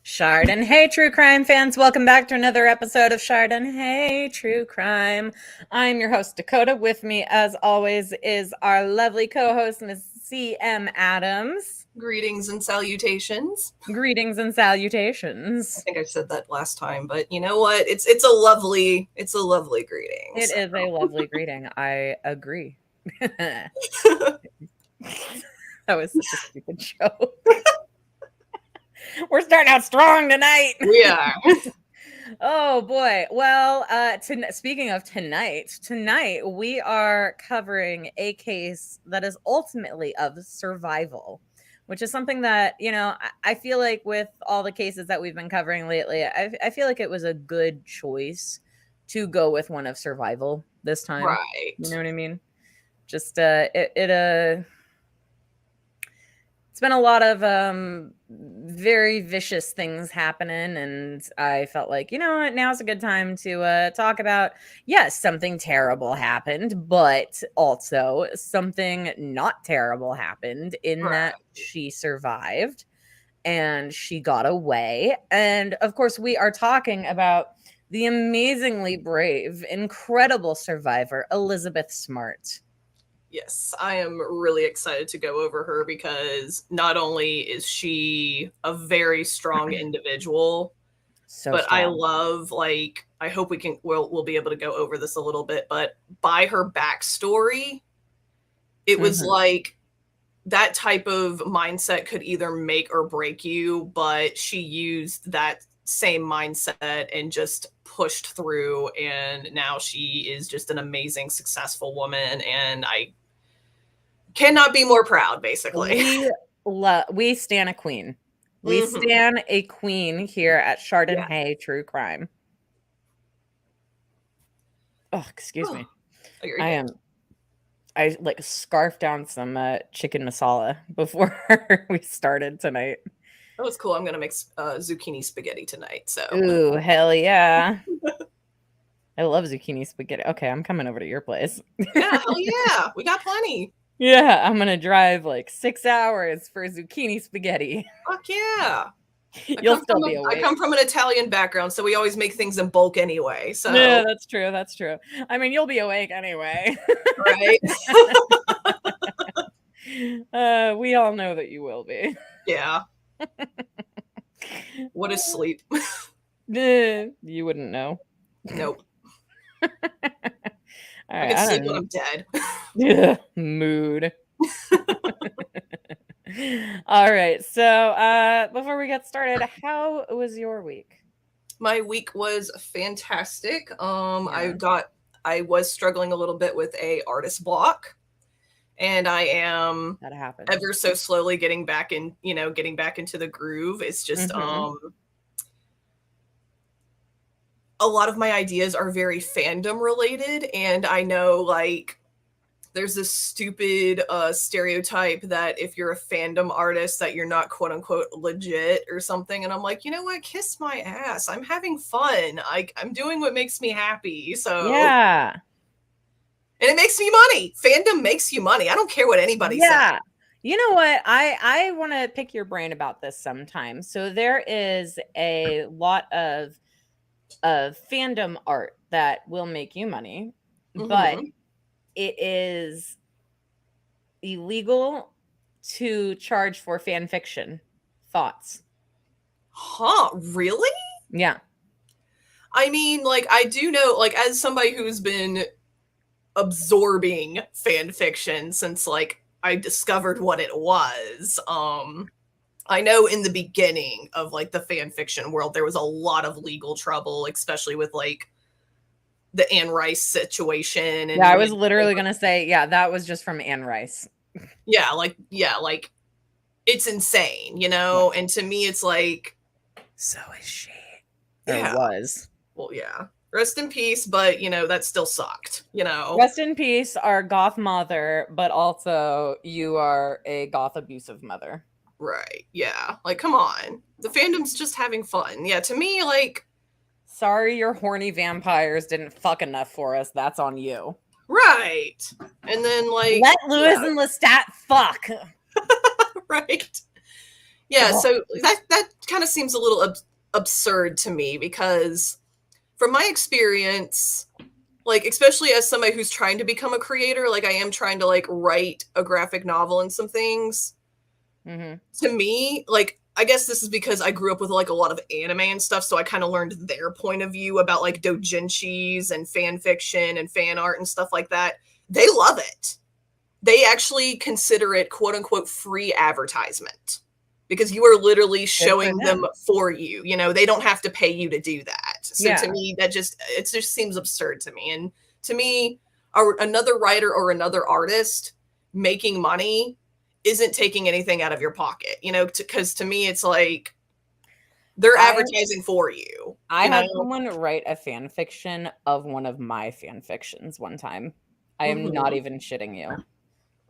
Chardon, hey, true crime fans, welcome back to another episode of Chardon, hey, true crime. I'm your host, Dakota. With me, as always, is our lovely co-host, Miss CM Addams. Greetings and salutations. Greetings and salutations. I think I said that last time, but you know what? It's a lovely greeting. It is a lovely greeting. I agree. That was such a stupid joke. We're starting out strong tonight. We are. Oh boy. Well, speaking of tonight we are covering a case that is ultimately of survival, which is something that, I feel like with all the cases that we've been covering lately, I feel like it was a good choice to go with one of survival this time. Right. You know what I mean? Just it's been a lot of very vicious things happening, and I felt like, you know what, now's a good time to talk about, yes, something terrible happened, but also something not terrible happened in that she survived and she got away. And of course, we are talking about the amazingly brave, incredible survivor, Elizabeth Smart. Yes, I am really excited to go over her because not only is she a very strong individual, but strong. I love, like, I hope we'll be able to go over this a little bit, but by her backstory, it was like that type of mindset could either make or break you, but she used that same mindset and just pushed through, and now she is just an amazing, successful woman, and I cannot be more proud, basically. We stan a queen. We stan a queen here at Chardon Hey True Crime. Oh, excuse me. I like scarfed down some chicken masala before we started tonight. That was cool. I'm gonna make zucchini spaghetti tonight. So ooh, hell yeah. I love zucchini spaghetti. Okay, I'm coming over to your place. Yeah, hell yeah. We got plenty. Yeah, I'm gonna drive like 6 hours for zucchini spaghetti. Fuck yeah. You'll still be awake. I come from an Italian background, so we always make things in bulk anyway. So yeah, that's true. That's true. I mean, you'll be awake anyway. Right. We all know that you will be. Yeah. What is sleep? You wouldn't know. Nope. Right, I can sleep when I'm dead. Yeah, mood. All right. So before we get started, how was your week? My week was fantastic. I was struggling a little bit with a artist block, and I am ever so slowly getting back into the groove. It's just a lot of my ideas are very fandom related, and I know, like, there's this stupid stereotype that if you're a fandom artist that you're not quote unquote legit or something, and I'm like, you know what, kiss my ass. I'm having fun. I'm doing what makes me happy. So yeah, and it makes me money. Fandom makes you money. I don't care what anybody says. You know what? I want to pick your brain about this sometime. So there is a lot of fandom art that will make you money, but it is illegal to charge for fan fiction. Thoughts? Huh? Really? Yeah. I mean, like, I do know, like, as somebody who's been absorbing fan fiction since, like, I discovered what it was, I know in the beginning of, like, the fan fiction world, there was a lot of legal trouble, especially with, like, the Anne Rice situation. And I was literally going to say, that was just from Anne Rice. Yeah, like, it's insane, you know? And to me, it's like... So is she. Or was. Well, yeah. Rest in peace, but, that still sucked, Rest in peace, our goth mother, but also you are a goth abusive mother. Right, yeah. Like, come on. The fandom's just having fun. Yeah, to me, like... Sorry your horny vampires didn't fuck enough for us. That's on you. Right. And then, like... Let Louis and Lestat fuck. Right. Yeah, so that kind of seems a little absurd to me because from my experience, like, especially as somebody who's trying to become a creator, like I am trying to like write a graphic novel and some things. To me, like, I guess this is because I grew up with like a lot of anime and stuff, so I kind of learned their point of view about like doujinshis and fan fiction and fan art and stuff like that. They love it. They actually consider it quote unquote free advertisement because you are literally showing them for you. You know, they don't have to pay you to do that. So to me, it just seems absurd to me. And to me, another writer or another artist making money isn't taking anything out of your pocket, you know, because to me, it's like they're advertising for you. I had someone write a fan fiction of one of my fan fictions one time. I am not even shitting you.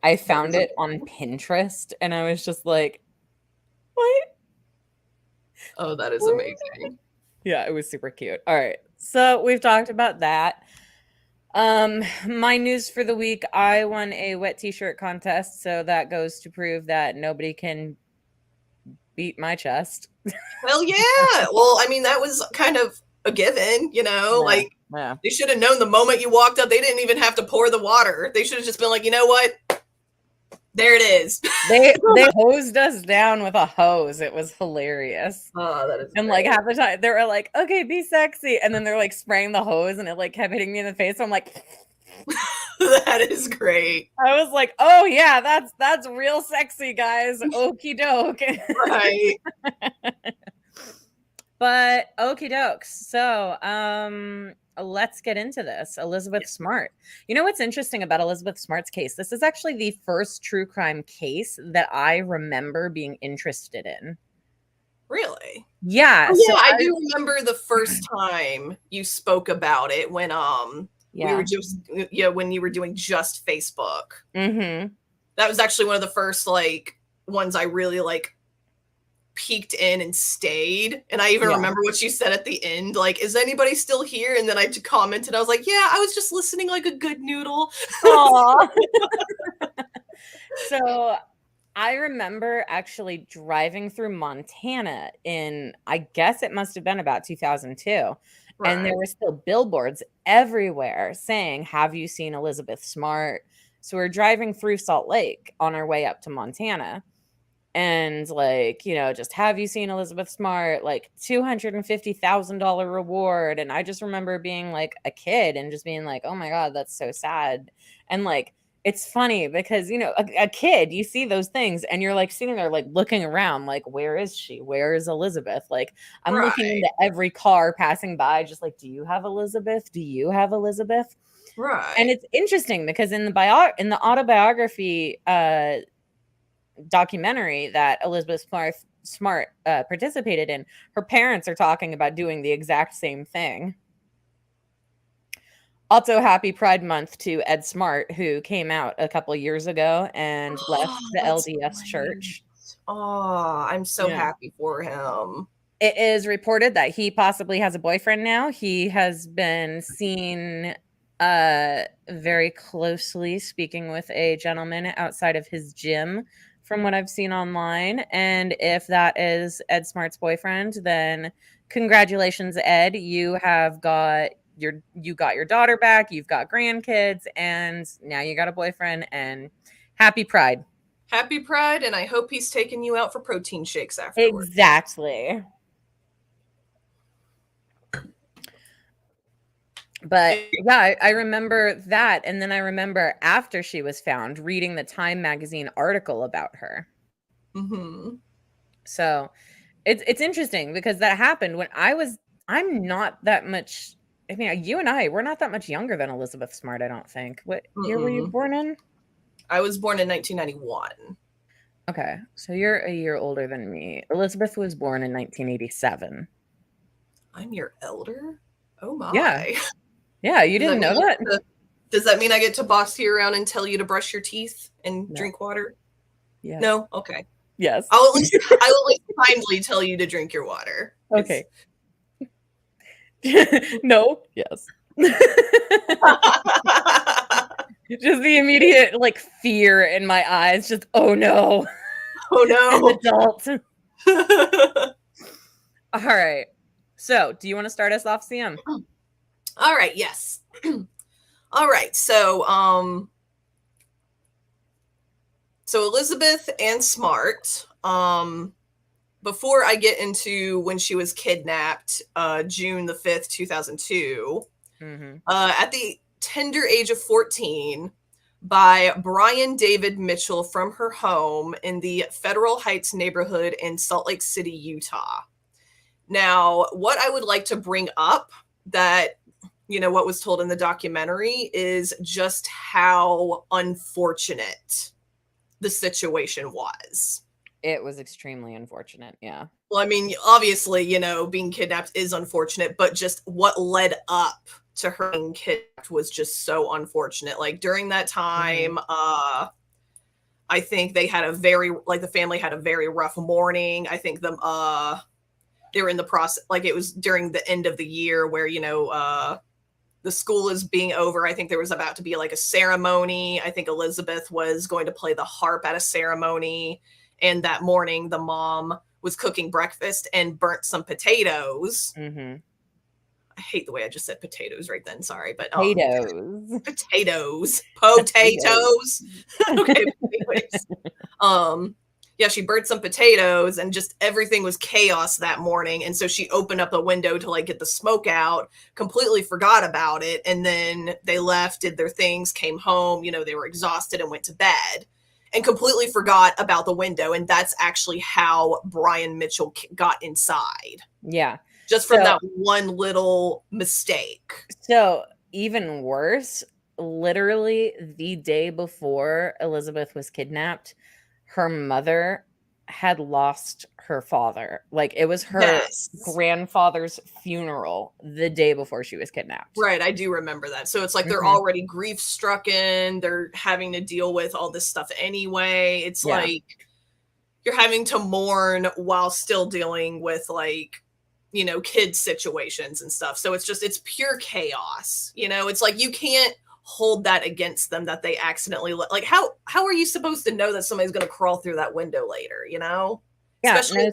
I found it on Pinterest and I was just like, what? Oh, that is amazing. Yeah, it was super cute. All right. So we've talked about that. My news for the week, I won a wet t-shirt contest, so that goes to prove that nobody can beat my chest. Well, yeah. Well, I mean, that was kind of a given, you know, they should have known the moment you walked up, they didn't even have to pour the water. They should have just been like, you know what? There it is. They hosed us down with a hose. It was hilarious. Oh, that is and great. Like half the time they were like, okay, be sexy. And then they're like spraying the hose and it like kept hitting me in the face. So I'm like, that is great. I was like, oh yeah, that's real sexy, guys. Okie doke. Right. But okie dokes. So let's get into this. Elizabeth Smart. You know what's interesting about Elizabeth Smart's case? This is actually the first true crime case that I remember being interested in. Really? Yeah. Oh, yeah, so I do remember the first time you spoke about it when we were just when you were doing just Facebook. That was actually one of the first like ones I really like peeked in and stayed. And I even remember what you said at the end, like, is anybody still here? And then I commented, I was like, yeah, I was just listening like a good noodle. So I remember actually driving through Montana in, I guess it must have been about 2002. Right. And there were still billboards everywhere saying, have you seen Elizabeth Smart? So we're driving through Salt Lake on our way up to Montana. And like, you know, just have you seen Elizabeth Smart? Like $250,000 reward. And I just remember being like a kid and just being like, oh my God, that's so sad. And like, it's funny because, you know, a kid, you see those things and you're like sitting there, like looking around, like, where is she? Where is Elizabeth? Like, I'm looking into every car passing by, just like, do you have Elizabeth? Do you have Elizabeth? Right. And it's interesting because in the autobiography, documentary that Elizabeth Smart participated in, her parents are talking about doing the exact same thing. Also, happy Pride Month to Ed Smart, who came out a couple of years ago and left the LDS church. Oh, I'm so happy for him. It is reported that he possibly has a boyfriend now. He has been seen very closely speaking with a gentleman outside of his gym, from what I've seen online. And if that is Ed Smart's boyfriend, then congratulations, Ed. You got your daughter back, you've got grandkids, and now you got a boyfriend, and happy Pride. Happy Pride, and I hope he's taking you out for protein shakes afterwards. Exactly. But yeah, I remember that. And then I remember after she was found reading the Time magazine article about her. So it's interesting because that happened when I'm not that much. I mean, you and we're not that much younger than Elizabeth Smart, I don't think. What year were you born in? I was born in 1991. Okay. So you're a year older than me. Elizabeth was born in 1987. I'm your elder? Oh my. Yeah. Yeah, you didn't know that? Does that mean I get to boss you around and tell you to brush your teeth and drink water? Yeah. No? Okay. Yes. I will at least kindly tell you to drink your water. Okay. No? Yes. Just the immediate like fear in my eyes. Just, oh no. Oh no. An adult. All right. So, do you want to start us off, CM? All right. Yes. All right. So Elizabeth Ann Smart, before I get into when she was kidnapped, June the 5th, 2002, at the tender age of 14, by Brian David Mitchell from her home in the Federal Heights neighborhood in Salt Lake City, Utah. Now, what I would like to bring up that, what was told in the documentary is just how unfortunate the situation was. It was extremely unfortunate, yeah. Well, I mean, obviously, being kidnapped is unfortunate, but just what led up to her being kidnapped was just so unfortunate. Like, during that time, I think they had the family had a very rough morning. I think they were in the process, like, it was during the end of the year where, the school is being over. I think there was about to be like a ceremony. I think Elizabeth was going to play the harp at a ceremony. And that morning, the mom was cooking breakfast and burnt some potatoes. I hate the way I just said potatoes right then. Sorry, but potatoes. Okay. Anyways, yeah, she burnt some potatoes and just everything was chaos that morning. And so she opened up a window to like get the smoke out, completely forgot about it. And then they left, did their things, came home, they were exhausted and went to bed and completely forgot about the window. And that's actually how Brian Mitchell got inside. Yeah. Just from that one little mistake. So even worse, literally the day before Elizabeth was kidnapped, her mother had lost her father. Like, it was her grandfather's funeral the day before she was kidnapped. Right, I do remember that. So it's like they're already grief-stricken. They're having to deal with all this stuff anyway. It's like you're having to mourn while still dealing with, like, kid situations and stuff. So it's pure chaos. It's like you can't hold that against them that they accidentally like how are you supposed to know that somebody's going to crawl through that window later,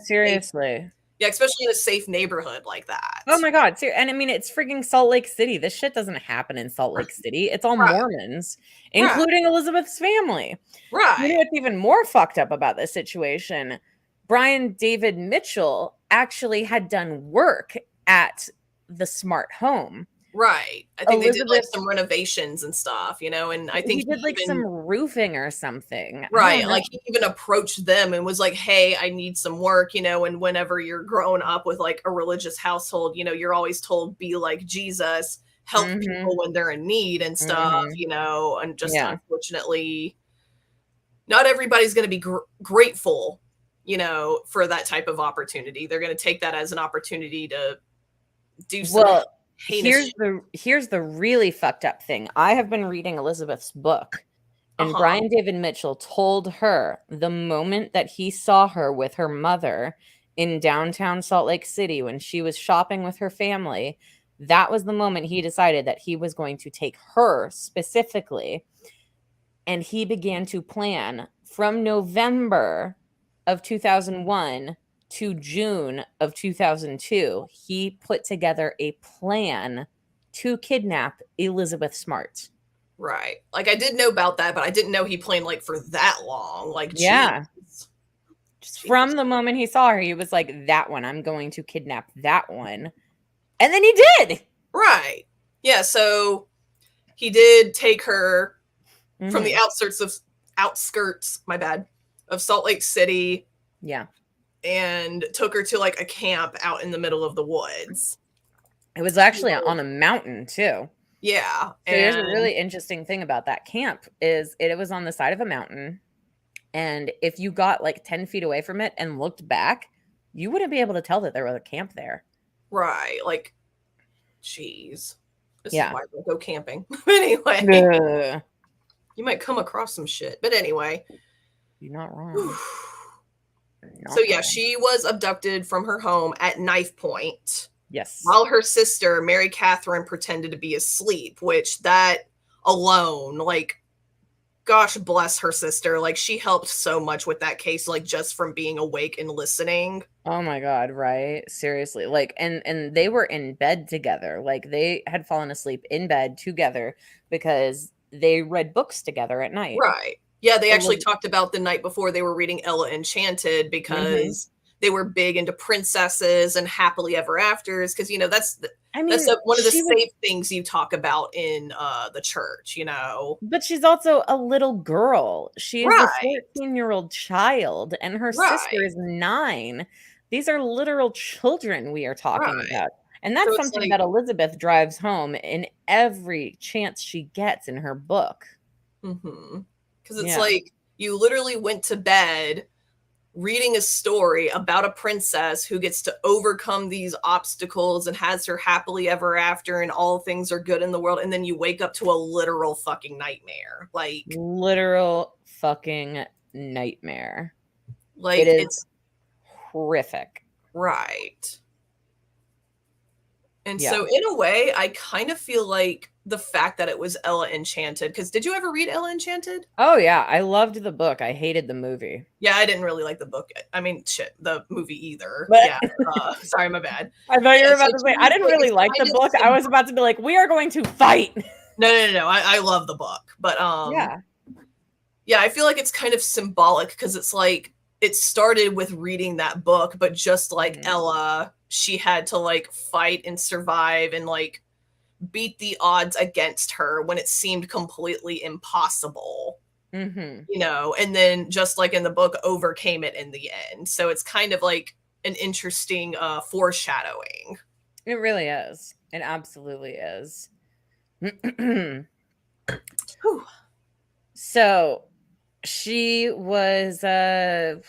seriously. Especially in a safe neighborhood like that. Oh my god. And I mean, it's freaking Salt Lake City. This shit doesn't happen in Salt Lake City. It's all Mormons, including Elizabeth's family. What's even more fucked up about this situation? Brian David Mitchell actually had done work at the Smart home. Right. I think they did like some renovations and stuff, and I think he did like some roofing or something. Right. Like he even approached them and was like, hey, I need some work, and whenever you're growing up with like a religious household, you're always told be like Jesus, help people when they're in need and stuff, and just unfortunately, not everybody's going to be grateful, for that type of opportunity. They're going to take that as an opportunity to do something. Here's the really fucked up thing. I have been reading Elizabeth's book, and Brian David Mitchell told her the moment that he saw her with her mother in downtown Salt Lake City when she was shopping with her family, that was the moment he decided that he was going to take her specifically, and he began to plan from November of 2001 to June of 2002, he put together a plan to kidnap Elizabeth Smart. Right. Like, I did know about that, but I didn't know he planned, like, for that long. Like, Just from the moment he saw her, he was like, that one, I'm going to kidnap that one. And then he did. Right. Yeah, so he did take her from the outskirts, of Salt Lake City. Yeah. And took her to like a camp out in the middle of the woods. It was actually on a mountain too. Yeah. So here's a really interesting thing about that camp is it was on the side of a mountain. And if you got like 10 feet away from it and looked back, you wouldn't be able to tell that there was a camp there. Right. Like, geez. This is why we'll go camping. Anyway. You might come across some shit. But anyway. You're not wrong. So yeah, she was abducted from her home at knife point. Yes. While her sister, Mary Catherine, pretended to be asleep, which that alone, like, gosh bless her sister. Like, she helped so much with that case, like, just from being awake and listening. Oh my God, right? Seriously. Like, and they were in bed together. Like, they had fallen asleep in bed together because they read books together at night. Right. Yeah, they actually Eliz talked about the night before they were reading Ella Enchanted because they were big into princesses and happily ever afters, because, you know, that's I mean, one of the she was, safe things you talk about in the church, you know. but she's also a little girl. She is a Right. 14-year-old child, and her sister Right. is 9. These are literal children we are talking Right. about. And So that's it's something like, that Elizabeth drives home in every chance she gets in her book. because it's Yeah. like you literally went to bed reading a story about a princess who gets to overcome these obstacles and has her happily ever after and all things are good in the world, and then you wake up to a literal fucking nightmare. Literal fucking nightmare. It is It's horrific. right. And Yeah. so in a way, I kind of feel like the fact that it was Ella Enchanted, because did you ever read Ella Enchanted? Oh yeah, I loved the book. I hated the movie. Yeah, I didn't really like the book. I mean, shit, the movie either. But Yeah. Sorry, my bad. I thought you Yeah, were so about to to say me, I it's didn't like really it's like the kind of book. I was about to be like, we are going to fight. no. I love the book, but Yeah. yeah, I feel like it's kind of symbolic because it's like it started with reading that book, but just like Ella, she had to like fight and survive and like beat the odds against her when it seemed completely impossible. You know, and then just like in the book, overcame it in the end. So it's kind of like an interesting foreshadowing. It really is. It absolutely is. So she was Yeah,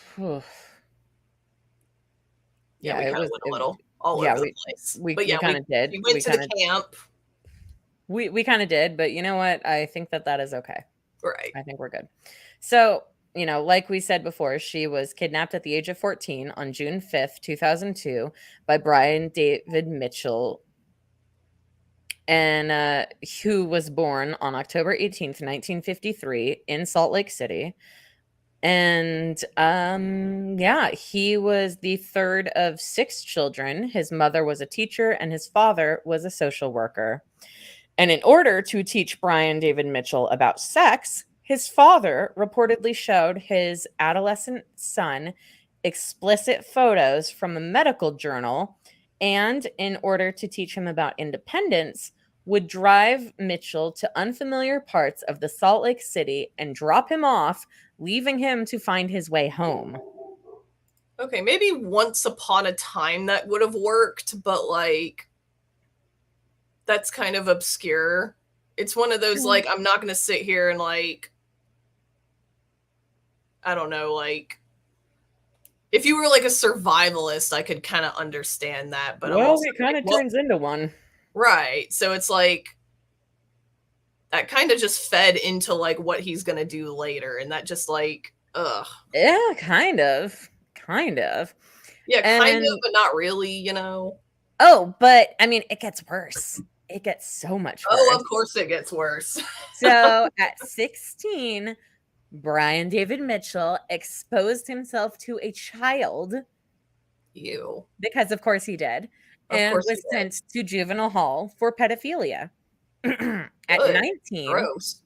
yeah, we it kind of was went a little all yeah, over the place. we But yeah, kind of did. we went to the camp. We kind of did, but you know what? I think that is okay. Right. I think we're good. So, you know, like we said before, she was kidnapped at the age of 14 on June 5th, 2002 by Brian David Mitchell, and who was born on October 18th, 1953 in Salt Lake City. And yeah, he was the third of 6 children. His mother was a teacher and his father was a social worker. And in order to teach Brian David Mitchell about sex, his father reportedly showed his adolescent son explicit photos from a medical journal, and in order to teach him about independence, would drive Mitchell to unfamiliar parts of the Salt Lake City and drop him off, leaving him to find his way home. Okay, maybe once upon a time that would have worked, but like that's kind of obscure. It's one of those like I'm not going to sit here and like I don't know, like if you were like a survivalist, I could kind of understand that, but I'm Well, also it kind like, of turns into one. Right. So it's like that kind of just fed into like what he's going to do later, and that just like ugh. Yeah, kind of. Kind of. Yeah, kind And of, but not really, you know. oh, but I mean, it gets worse. It gets so much worse. Oh, of course it gets worse. So at 16, Brian David Mitchell exposed himself to a child. You. Because of course he did. And was sent to juvenile hall for pedophilia. At 19, gross.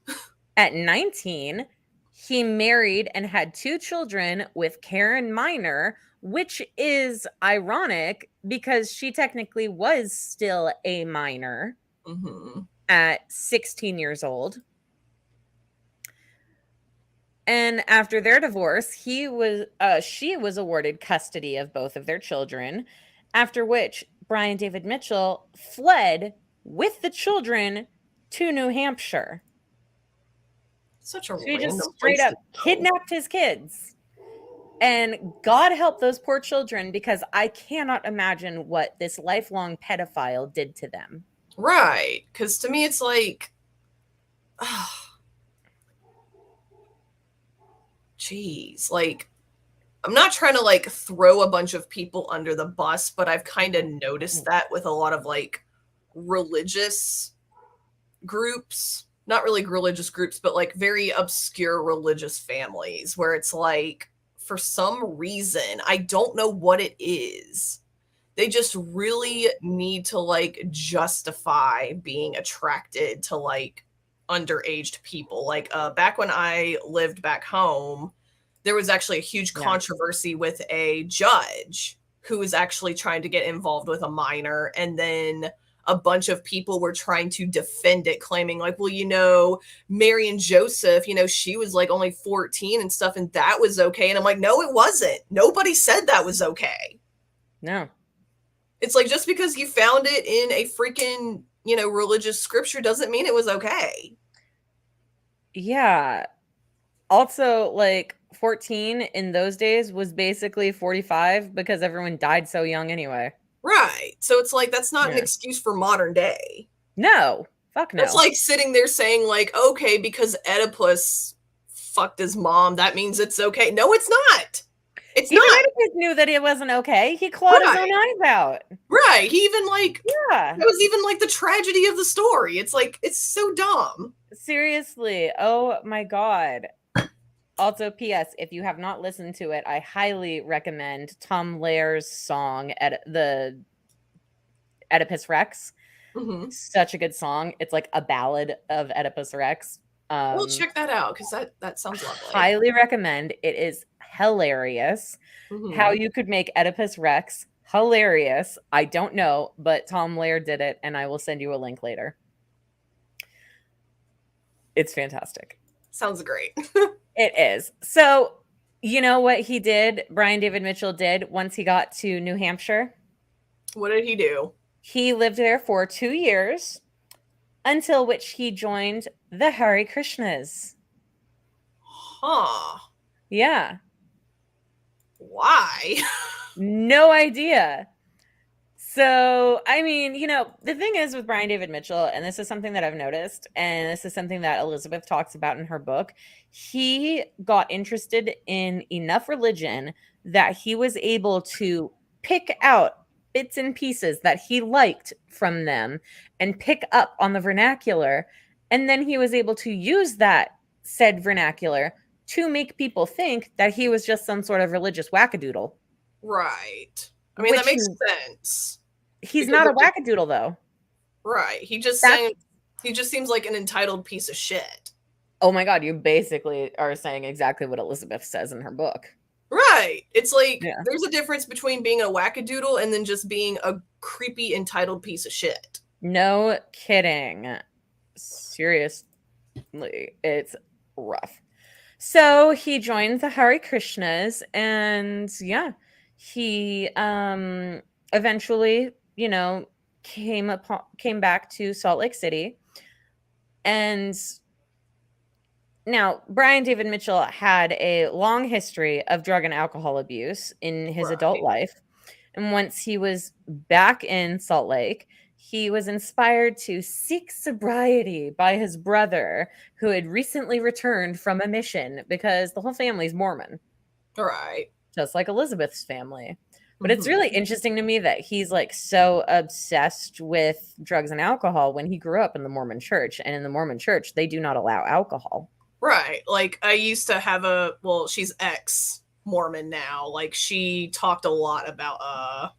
At 19, he married and had 2 children with Karen Miner, which is ironic because she technically was still a minor at 16 years old. And after their divorce, she was awarded custody of both of their children, after which Brian David Mitchell fled with the children to New Hampshire. Such a She just straight up kidnapped his kids. And God help those poor children, because I cannot imagine what this lifelong pedophile did to them. Right. Because to me, it's like, geez, like, I'm not trying to like throw a bunch of people under the bus, but I've kind of noticed that with a lot of like religious groups. not really religious groups, but like very obscure religious families where it's like, for some reason, I don't know what it is, they just really need to like justify being attracted to like underaged people. Like back when I lived back home, there was actually a huge controversy with a judge who was actually trying to get involved with a minor, and then a bunch of people were trying to defend it, claiming like, well, you know, Mary and Joseph, you know, she was like only 14 and stuff, and that was okay. And I'm like, no, it wasn't. Nobody said that was okay. No. It's like, just because you found it in a freaking, you know, religious scripture doesn't mean it was okay. Yeah. Also, like 14 in those days was basically 45 because everyone died so young anyway. Right. So it's like, that's not an excuse for modern day. No. Fuck no. It's like sitting there saying like, okay, because Oedipus fucked his mom, that means it's okay. No, it's not. It's even not. Oedipus knew that it wasn't okay. He clawed his own eyes out. Right. He even like, yeah, it was even like the tragedy of the story. It's like, it's so dumb. Seriously. Oh my God. Also, P.S. if you have not listened to it, I highly recommend Tom Lair's song at the Oedipus Rex. Mm-hmm. Such a good song. It's like a ballad of Oedipus Rex. We'll check that out because that sounds lovely. Highly recommend. It is hilarious. Mm-hmm. How you could make Oedipus Rex hilarious, I don't know, but Tom Lair did it, and I will send you a link later. It's fantastic. Sounds great. It is. So, you know what he did, Brian David Mitchell did once he got to New Hampshire? What did he do? He lived there for 2 years, until which he joined the Hare Krishnas. Huh. Yeah. Why? No idea. So, I mean, you know, the thing is with Brian David Mitchell, and this is something that I've noticed, and this is something that Elizabeth talks about in her book, he got interested in enough religion that he was able to pick out bits and pieces that he liked from them and pick up on the vernacular. And then he was able to use that said vernacular to make people think that he was just some sort of religious wackadoodle. Right. I mean, that makes sense. He's not a wackadoodle, though. Right. He just seems like an entitled piece of shit. Oh my God, you basically are saying exactly what Elizabeth says in her book. Right. It's like, there's a difference between being a wackadoodle and then just being a creepy, entitled piece of shit. No kidding. Seriously, it's rough. So he joined the Hare Krishnas, and he eventually, you know, came back to Salt Lake City. And now Brian David Mitchell had a long history of drug and alcohol abuse in his adult life. And once he was back in Salt Lake, he was inspired to seek sobriety by his brother, who had recently returned from a mission, because the whole family's Mormon. Right. Just like Elizabeth's family. But it's really interesting to me that he's like so obsessed with drugs and alcohol when he grew up in the Mormon church. And in the Mormon church, they do not allow alcohol. Right. Like, I used to have she's ex-Mormon now. Like, she talked a lot about,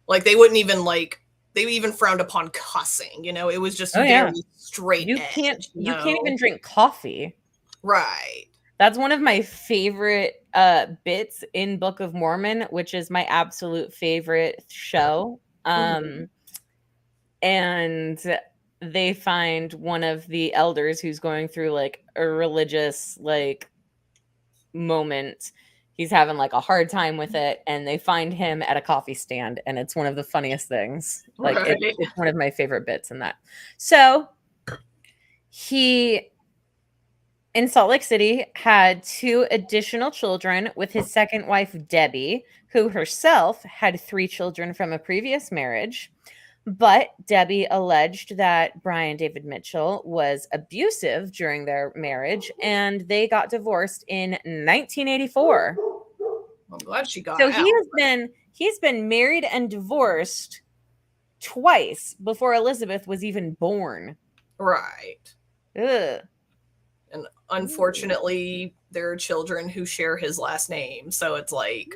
like, they wouldn't even, like, they even frowned upon cussing, you know? It was just very straight edge. You can't even drink coffee. Right. That's one of my favorite bits in Book of Mormon, which is my absolute favorite show. And they find one of the elders who's going through like a religious like moment. He's having like a hard time with it, and they find him at a coffee stand, and it's one of the funniest things. Like it's one of my favorite bits in that. So he, in Salt Lake City, had 2 additional children with his second wife, Debbie, who herself had 3 children from a previous marriage. But Debbie alleged that Brian David Mitchell was abusive during their marriage, and they got divorced in 1984. I'm glad she got out. So he's been married and divorced twice before Elizabeth was even born. Right. Ugh. And unfortunately, there are children who share his last name, so it's like.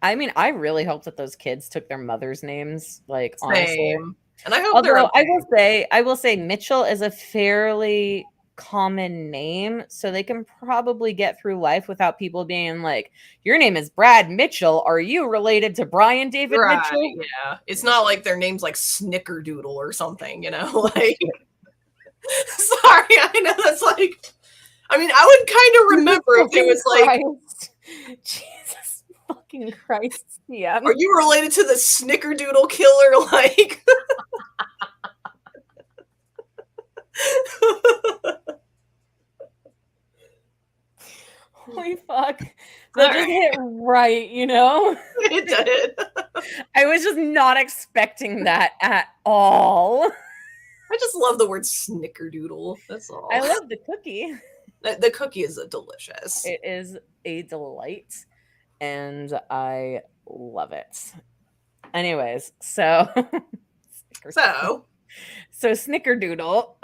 I mean, I really hope that those kids took their mother's names, like, honestly. Same. And I hope they're Although okay. I will say Mitchell is a fairly common name, so they can probably get through life without people being like, "Your name is Brad Mitchell. Are you related to Brian David Right, Mitchell?" yeah. It's not like their name's like Snickerdoodle or something, you know? Like, sorry, I know that's like, I mean, I would kind of remember if it was like, Jesus fucking Christ, yeah. Are you related to the Snickerdoodle killer? Like, holy fuck. That just hit right, you know? It did. I was just not expecting that at all. I just love the word Snickerdoodle. That's all. I love the cookie. The cookie is delicious. It is a delight, and I love it. Anyways, so Snickerdoodle.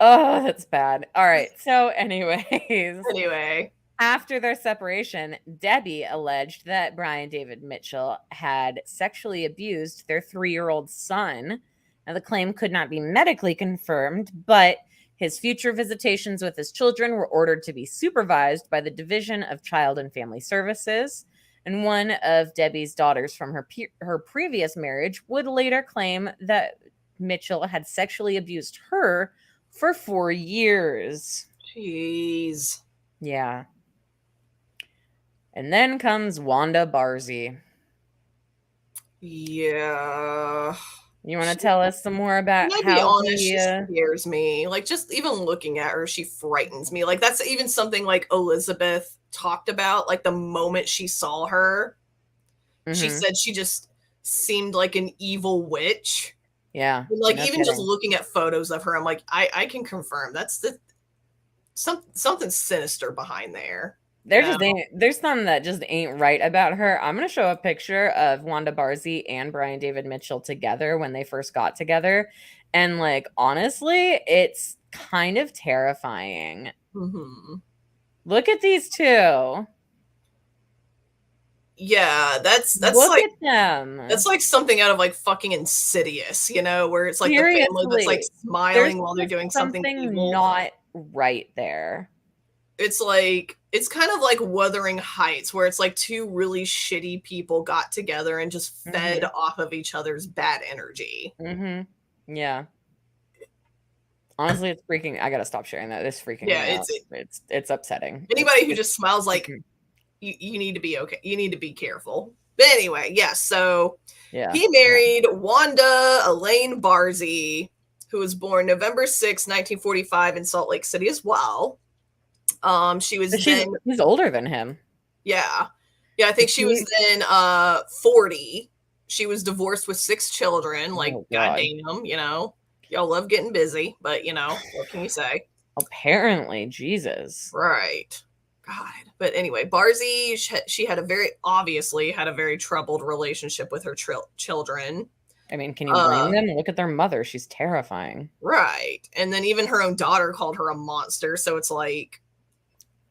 Oh, that's bad. All right. So, anyway, after their separation, Debbie alleged that Brian David Mitchell had sexually abused their 3-year-old son. Now, the claim could not be medically confirmed, but his future visitations with his children were ordered to be supervised by the Division of Child and Family Services. And one of Debbie's daughters from her previous marriage would later claim that Mitchell had sexually abused her for 4 years. Jeez. Yeah. And then comes Wanda Barzee. Yeah. You want to tell us some more about how be honest, she scares me. Like, just even looking at her, she frightens me. Like, that's even something like Elizabeth talked about. Like, the moment she saw her, she said she just seemed like an evil witch. Yeah. And like, even just looking at photos of her, I'm like, I can confirm that's something sinister behind there. There's something that just ain't right about her. I'm gonna show a picture of Wanda Barzee and Brian David Mitchell together when they first got together, and like honestly, it's kind of terrifying. Look at these two. Yeah, that's Look like at them. That's like something out of like fucking Insidious, you know, where it's like the family that's like smiling while they're doing something evil. Not right there. It's like, it's kind of like Wuthering Heights, where it's like two really shitty people got together and just fed off of each other's bad energy. Yeah. Honestly, it's freaking. I gotta stop sharing that. It's freaking. Yeah, it's upsetting. Anybody who just smiles like you need to be okay. You need to be careful. But anyway, yes. So he married Wanda Elaine Barzee, who was born November 6, 1945 in Salt Lake City as well. She was she's older than him. Yeah. Yeah, I think she was then 40. She was divorced with 6 children. Like, goddamn, you know. Y'all love getting busy, but you know, what can you say? Apparently, Jesus. Right. God. But anyway, Barzee, she had obviously had a very troubled relationship with her children. I mean, can you blame them? Look at their mother. She's terrifying. Right. And then even her own daughter called her a monster. So it's like,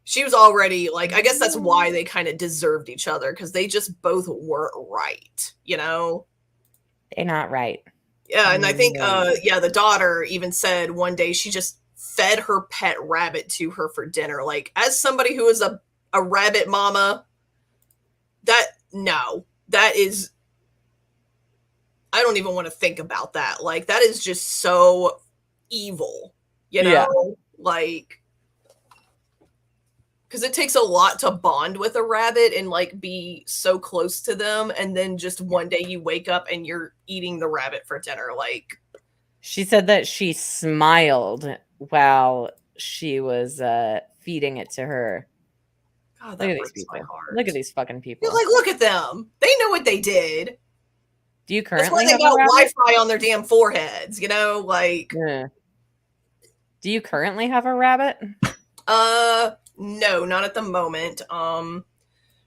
she was already like, I guess that's why they kind of deserved each other, because they just both weren't right, you know? They're not right. Yeah, and I think, the daughter even said one day she just fed her pet rabbit to her for dinner. Like, as somebody who is a rabbit mama, that is, I don't even want to think about that. Like, that is just so evil, you know? Yeah. Like, because it takes a lot to bond with a rabbit and like be so close to them, and then just one day you wake up and you're eating the rabbit for dinner. Like, she said that she smiled while she was feeding it to her. God, that breaks my heart. Look at these fucking people. You're like, look at them. They know what they did. Do you currently have Wi-Fi on their damn foreheads? You know, like. Yeah. Do you currently have a rabbit? No, not at the moment. The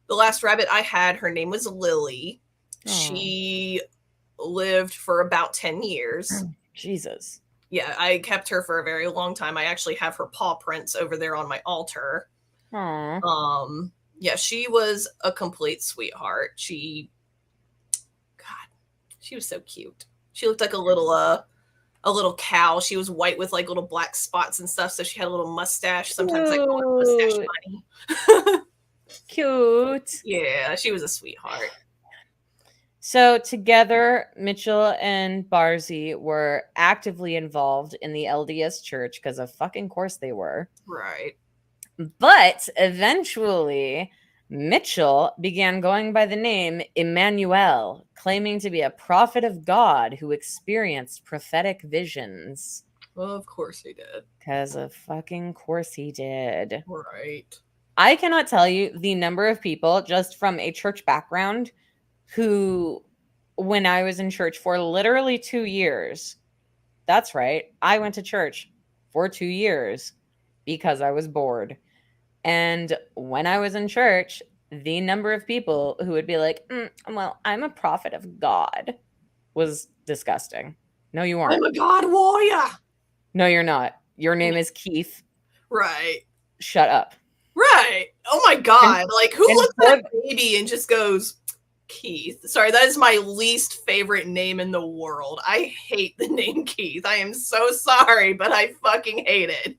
last rabbit I had, her name was Lily. She lived for about 10 years. Jesus. Yeah, I kept her for a very long time. I actually have her paw prints over there on my altar. Aww. Yeah, she was a complete sweetheart. God, she was so cute. She looked like a little cow. She was white with like little black spots and stuff, so she had a little mustache. Sometimes I call her Mustache Bunny. Cute. Yeah, she was a sweetheart. So together, Mitchell and Barzy were actively involved in the LDS church because of fucking course they were. Right. But eventually, Mitchell began going by the name Emmanuel, claiming to be a prophet of God who experienced prophetic visions. Well, of course he did. Because of fucking course he did. Right. I cannot tell you the number of people just from a church background who, when I was in church for literally 2 years, that's right, I went to church for 2 years because I was bored. And when I was in church, the number of people who would be like, well, I'm a prophet of God was disgusting. No, you aren't. I'm a God warrior. No, you're not. Your name is Keith. Right. Shut up. Right. Oh my God. Like, who looks at a baby and just goes, Keith? Sorry, that is my least favorite name in the world. I hate the name Keith. I am so sorry, but I fucking hate it.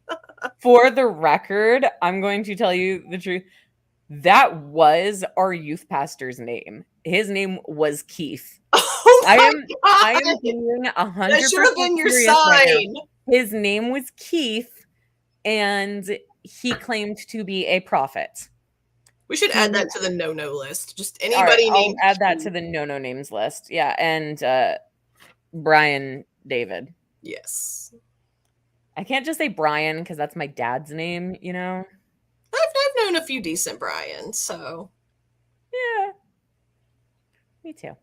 For the record, I'm going to tell you the truth. That was our youth pastor's name. His name was Keith. Oh my God. I am being 100% that should have been your sign. Right, his name was Keith, and he claimed to be a prophet. We should add that to the no-no list. Just anybody named I'll add that to the no-no names list. Yeah, and Brian David. Yes. I can't just say Brian because that's my dad's name, you know? I've known a few decent Brians, so. Yeah. Me too.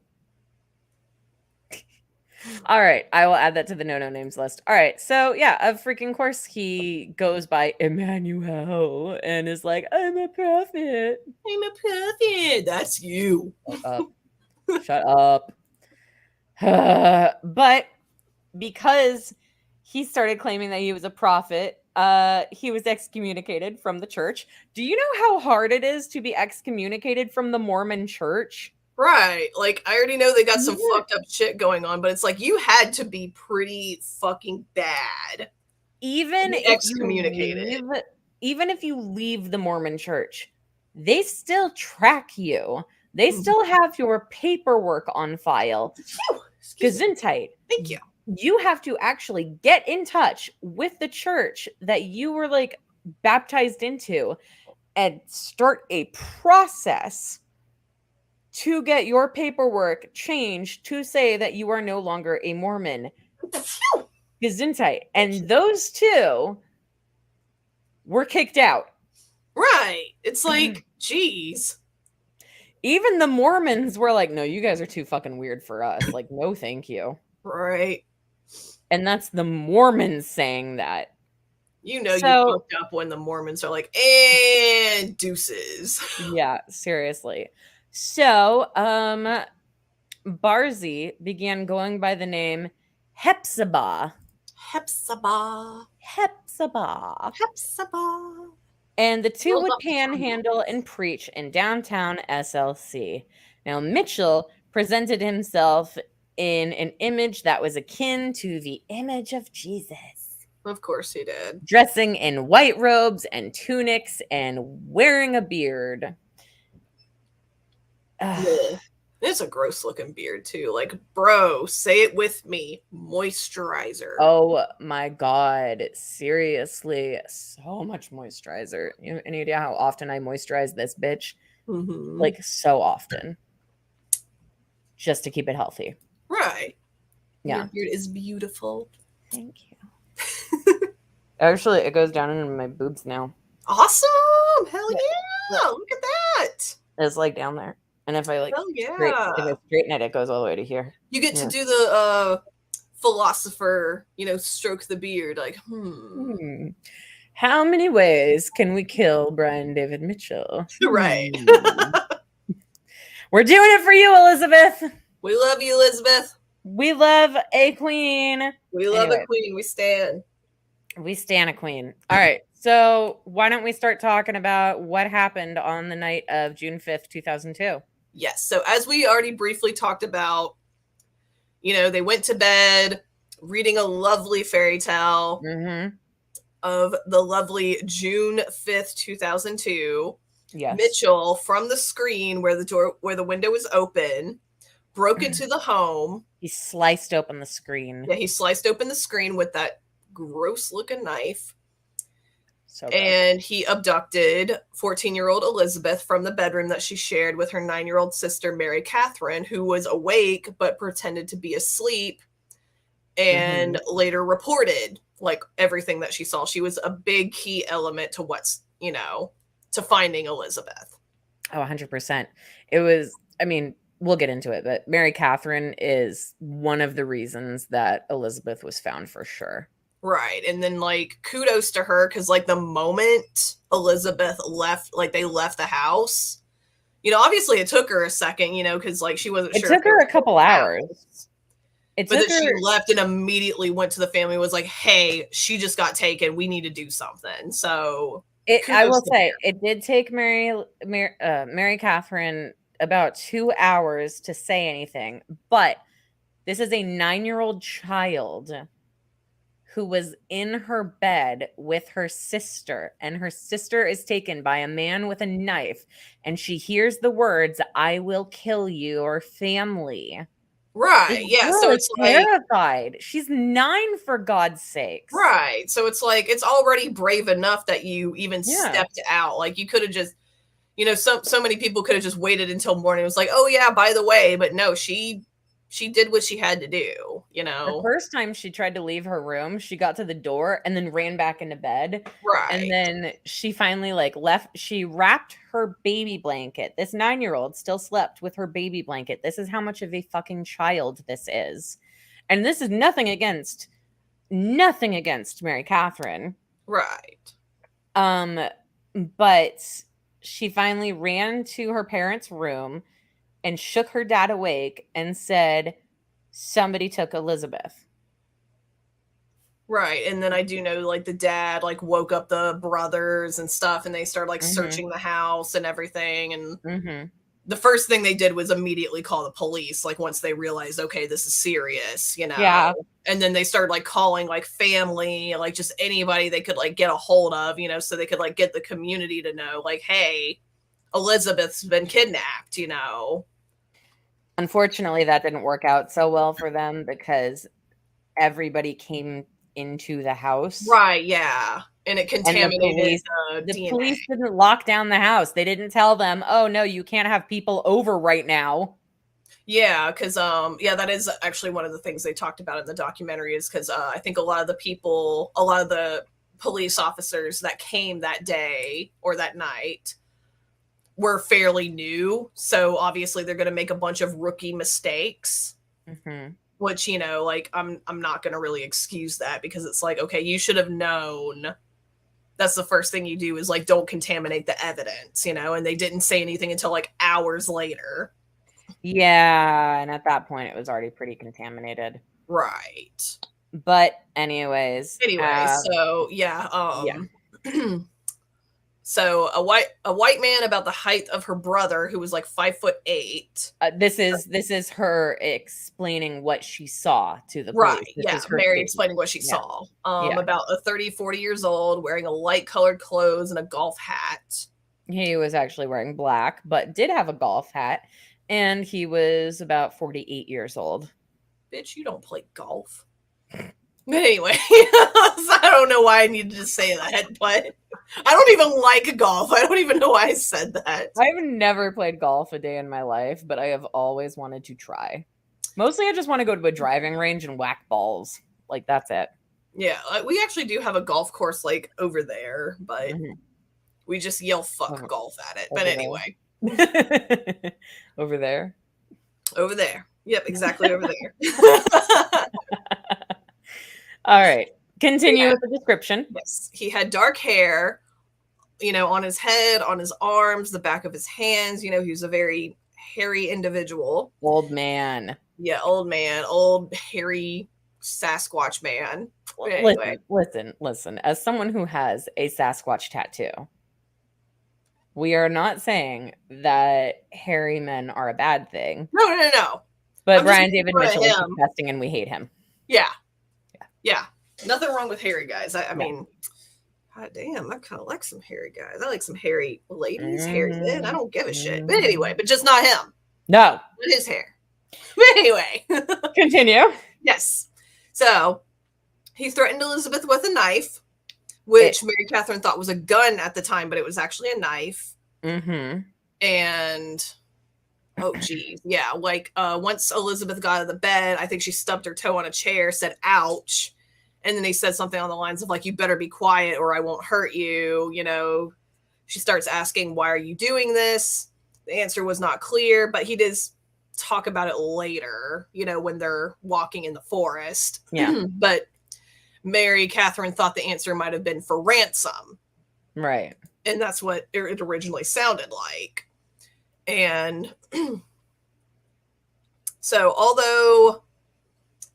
All right, I will add that to the no-no names list. All right, so yeah, of freaking course he goes by Emmanuel and is like, I'm a prophet. I'm a prophet. That's you. Shut up. Shut up. But because he started claiming that he was a prophet, he was excommunicated from the church. Do you know how hard it is to be excommunicated from the Mormon church? Right. Like, I already know they got some fucked up shit going on, but it's like you had to be pretty fucking bad. Even if you leave the Mormon church, they still track you. They still have your paperwork on file. Gesundheit. Thank you. You have to actually get in touch with the church that you were like baptized into and start a process to get your paperwork changed to say that you are no longer a Mormon. Gesundheit. And those two were kicked out. Right. It's like, geez. Even the Mormons were like, no, you guys are too fucking weird for us. Like, no, thank you. Right. And that's the Mormons saying that. You know, you fucked up when the Mormons are like, and deuces. Yeah, seriously. So, Barzy began going by the name Hepzibah. Hepzibah. And the two would panhandle and preach in downtown SLC. Now, Mitchell presented himself in an image that was akin to the image of Jesus. Of course he did. Dressing in white robes and tunics and wearing a beard. It's a gross looking beard too. Like, bro, say it with me. Moisturizer. Oh my God. Seriously. So much moisturizer. You have any idea how often I moisturize this bitch? Mm-hmm. Like, so often. Just to keep it healthy. Right. Yeah. Your beard is beautiful. Thank you. Actually, it goes down into my boobs now. Awesome. Hell yeah. Look at that. It's like down there. And if I straighten it, it goes all the way to here. You get to do the philosopher, stroke the beard. Like, How many ways can we kill Brian David Mitchell? Right. We're doing it for you, Elizabeth. We love you, Elizabeth. We love a queen. We We love a queen. We stand. We stand a queen. All right. So why don't we start talking about what happened on the night of June 5th, 2002? Yes. So as we already briefly talked about, they went to bed reading a lovely fairy tale of the lovely June 5th, 2002. Yes. Mitchell, from the screen where the window was open, broke into the home. He sliced open the screen. Yeah, he sliced open the screen with that gross looking knife. And he abducted 14-year-old Elizabeth from the bedroom that she shared with her 9-year-old sister, Mary Catherine, who was awake but pretended to be asleep, and later reported like everything that she saw. She was a big key element to to finding Elizabeth. Oh, 100%. It was, I mean, we'll get into it, but Mary Catherine is one of the reasons that Elizabeth was found for sure. Right. And then like kudos to her, because like the moment Elizabeth left, like they left the house, obviously it took her a second, because like she wasn't sure. It took her a couple hours. But then she left and immediately went to the family, was like, hey, she just got taken. We need to do something. So I will say it did take Mary Catherine about 2 hours to say anything, but this is a 9-year-old child who was in her bed with her sister, and her sister is taken by a man with a knife, and she hears the words, "I will kill your family." Right. Yeah. So it's terrified. She's 9, for God's sakes. Right. So it's like, it's already brave enough that you even stepped out. Like you could have just, so many people could have just waited until morning. It was like, oh yeah, by the way, but no, she did what she had to do, The first time she tried to leave her room, she got to the door and then ran back into bed. Right. And then she finally left. She wrapped her baby blanket. This 9-year-old still slept with her baby blanket. This is how much of a fucking child this is. And this is nothing against Mary Catherine. Right. But she finally ran to her parents' room and shook her dad awake and said, somebody took Elizabeth. Right. And then I do know like the dad woke up the brothers and stuff, and they started searching the house and everything. And the first thing they did was immediately call the police, once they realized, okay, this is serious, Yeah. And then they started calling family, just anybody they could get a hold of, so they could get the community to know hey, Elizabeth's been kidnapped, Unfortunately, that didn't work out so well for them because everybody came into the house. Right, yeah. And it contaminated the police didn't lock down the house. They didn't tell them, oh, no, you can't have people over right now. Yeah, because, that is actually one of the things they talked about in the documentary, is because I think a lot of the police officers that came that day or that night were fairly new. So obviously they're going to make a bunch of rookie mistakes, which, I'm not going to really excuse that, because it's okay, you should have known. That's the first thing you do is don't contaminate the evidence, and they didn't say anything until hours later. Yeah. And at that point it was already pretty contaminated. Right. But anyways. So yeah. So a white man about the height of her brother, who was 5'8". This is her explaining what she saw to the police. Right. Yeah. Mary explaining what she saw. About 40 years old, wearing a light colored clothes and a golf hat. He was actually wearing black, but did have a golf hat. And he was about 48 years old. Bitch, you don't play golf. Anyway, I don't know why I needed to say that, but I don't even like golf. I don't even know why I said that. I've never played golf a day in my life, but I have always wanted to try. Mostly I just want to go to a driving range and whack balls. That's it. Yeah, we actually do have a golf course over there, but we just yell fuck golf at it. But anyway. Over there? Over there. Yep, exactly over there. All right. Continue with the description. Yes. He had dark hair, on his head, on his arms, the back of his hands. He was a very hairy individual. Old man. Yeah, old man. Old, hairy, Sasquatch man. Anyway. Listen. As someone who has a Sasquatch tattoo, we are not saying that hairy men are a bad thing. No. But Brian David Mitchell is disgusting and we hate him. Yeah. Nothing wrong with hairy guys. I mean, God damn, I kind of like some hairy guys. I like some hairy ladies, hairy men. I don't give a shit. But anyway, but just not him. No. With his hair. But anyway. Continue. Yes. So he threatened Elizabeth with a knife, which Mary Catherine thought was a gun at the time, but it was actually a knife. Mm-hmm. And oh geez, yeah. Like once Elizabeth got out of the bed, I think she stubbed her toe on a chair, said "ouch," and then he said something on the lines of like, "You better be quiet or I won't hurt you." You know, she starts asking, "Why are you doing this?" The answer was not clear, but he does talk about it later. You know, when they're walking in the forest. Yeah. But Mary Catherine thought the answer might have been for ransom. Right. And that's what it originally sounded like. And so although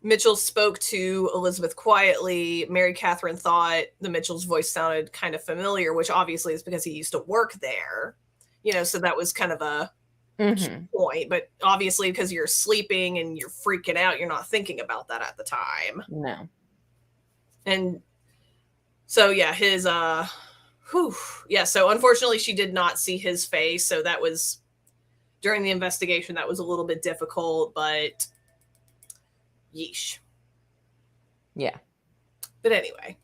Mitchell spoke to Elizabeth quietly, Mary Catherine thought the Mitchell's voice sounded kind of familiar, which obviously is because he used to work there. You know, so that was kind of a point. But obviously because you're sleeping and you're freaking out, you're not thinking about that at the time. No. And so, yeah, his, so unfortunately she did not see his face. So that was, during the investigation, that was a little bit difficult, but yeesh. Yeah. But anyway.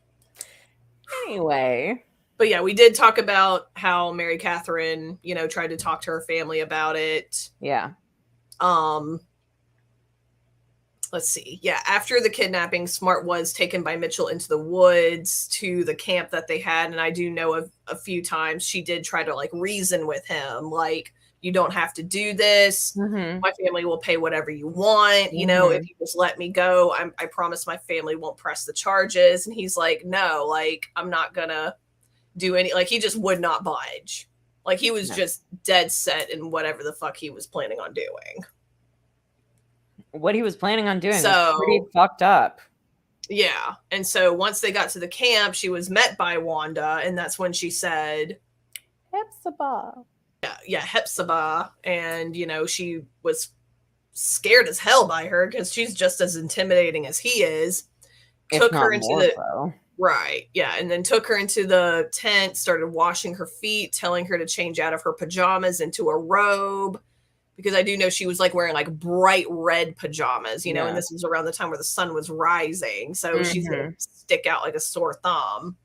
But yeah, we did talk about how Mary Catherine, you know, tried to talk to her family about it. Yeah. Let's see. Yeah, after the kidnapping, Smart was taken by Mitchell into the woods to the camp that they had. And I do know a few times she did try to like reason with him, like, you don't have to do this. My family will pay whatever you want. You know, if you just let me go, I promise my family won't press the charges. And he's like, no, like, I'm not gonna do any, like, he just would not budge. Like, he was just dead set in whatever the fuck he was planning on doing. What he was planning on doing was pretty fucked up. Yeah. And so once they got to the camp, she was met by Wanda, and that's when she said, Hepzibah. Yeah, Hepzibah. And, you know, she was scared as hell by her because she's just as intimidating as he is. Took her into the right. Yeah. And then took her into the tent, started washing her feet, telling her to change out of her pajamas into a robe. Because I do know she was like wearing like bright red pajamas, you know, and this was around the time where the sun was rising. So she's going to stick out like a sore thumb.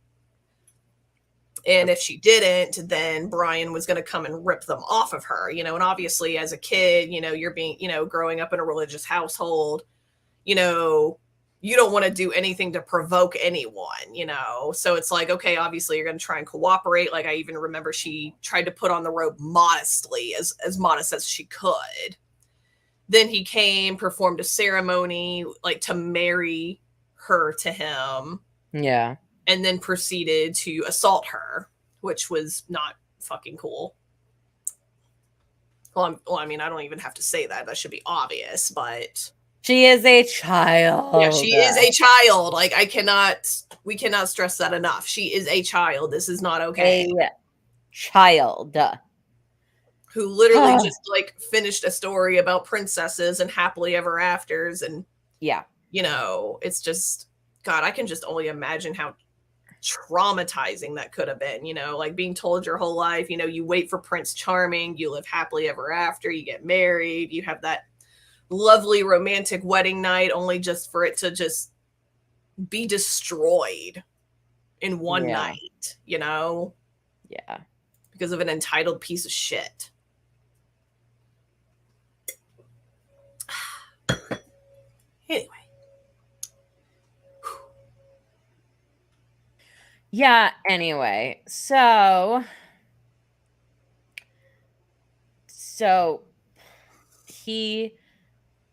And if she didn't, then Brian was going to come and rip them off of her, you know, and obviously as a kid, you know, you're being, you know, growing up in a religious household, you know, you don't want to do anything to provoke anyone, you know? So it's like, okay, obviously you're going to try and cooperate. Like, I even remember she tried to put on the robe modestly, as modest as she could. Then he came, performed a ceremony, like, to marry her to him. Yeah. And then proceeded to assault her, which was not fucking cool. Well, I mean, I don't even have to say that. That should be obvious, but... She is a child. Yeah, she is a child. Like, we cannot stress that enough. She is a child. This is not okay. A child. Who literally just, like, finished a story about princesses and happily ever afters. And, yeah, you know, it's just, God, I can just only imagine how traumatizing that could have been, you know, like being told your whole life, you know, you wait for Prince Charming, you live happily ever after, you get married, you have that lovely romantic wedding night, only just for it to just be destroyed in one night, you know? Yeah. Because of an entitled piece of shit. Anyway. Yeah, anyway. So he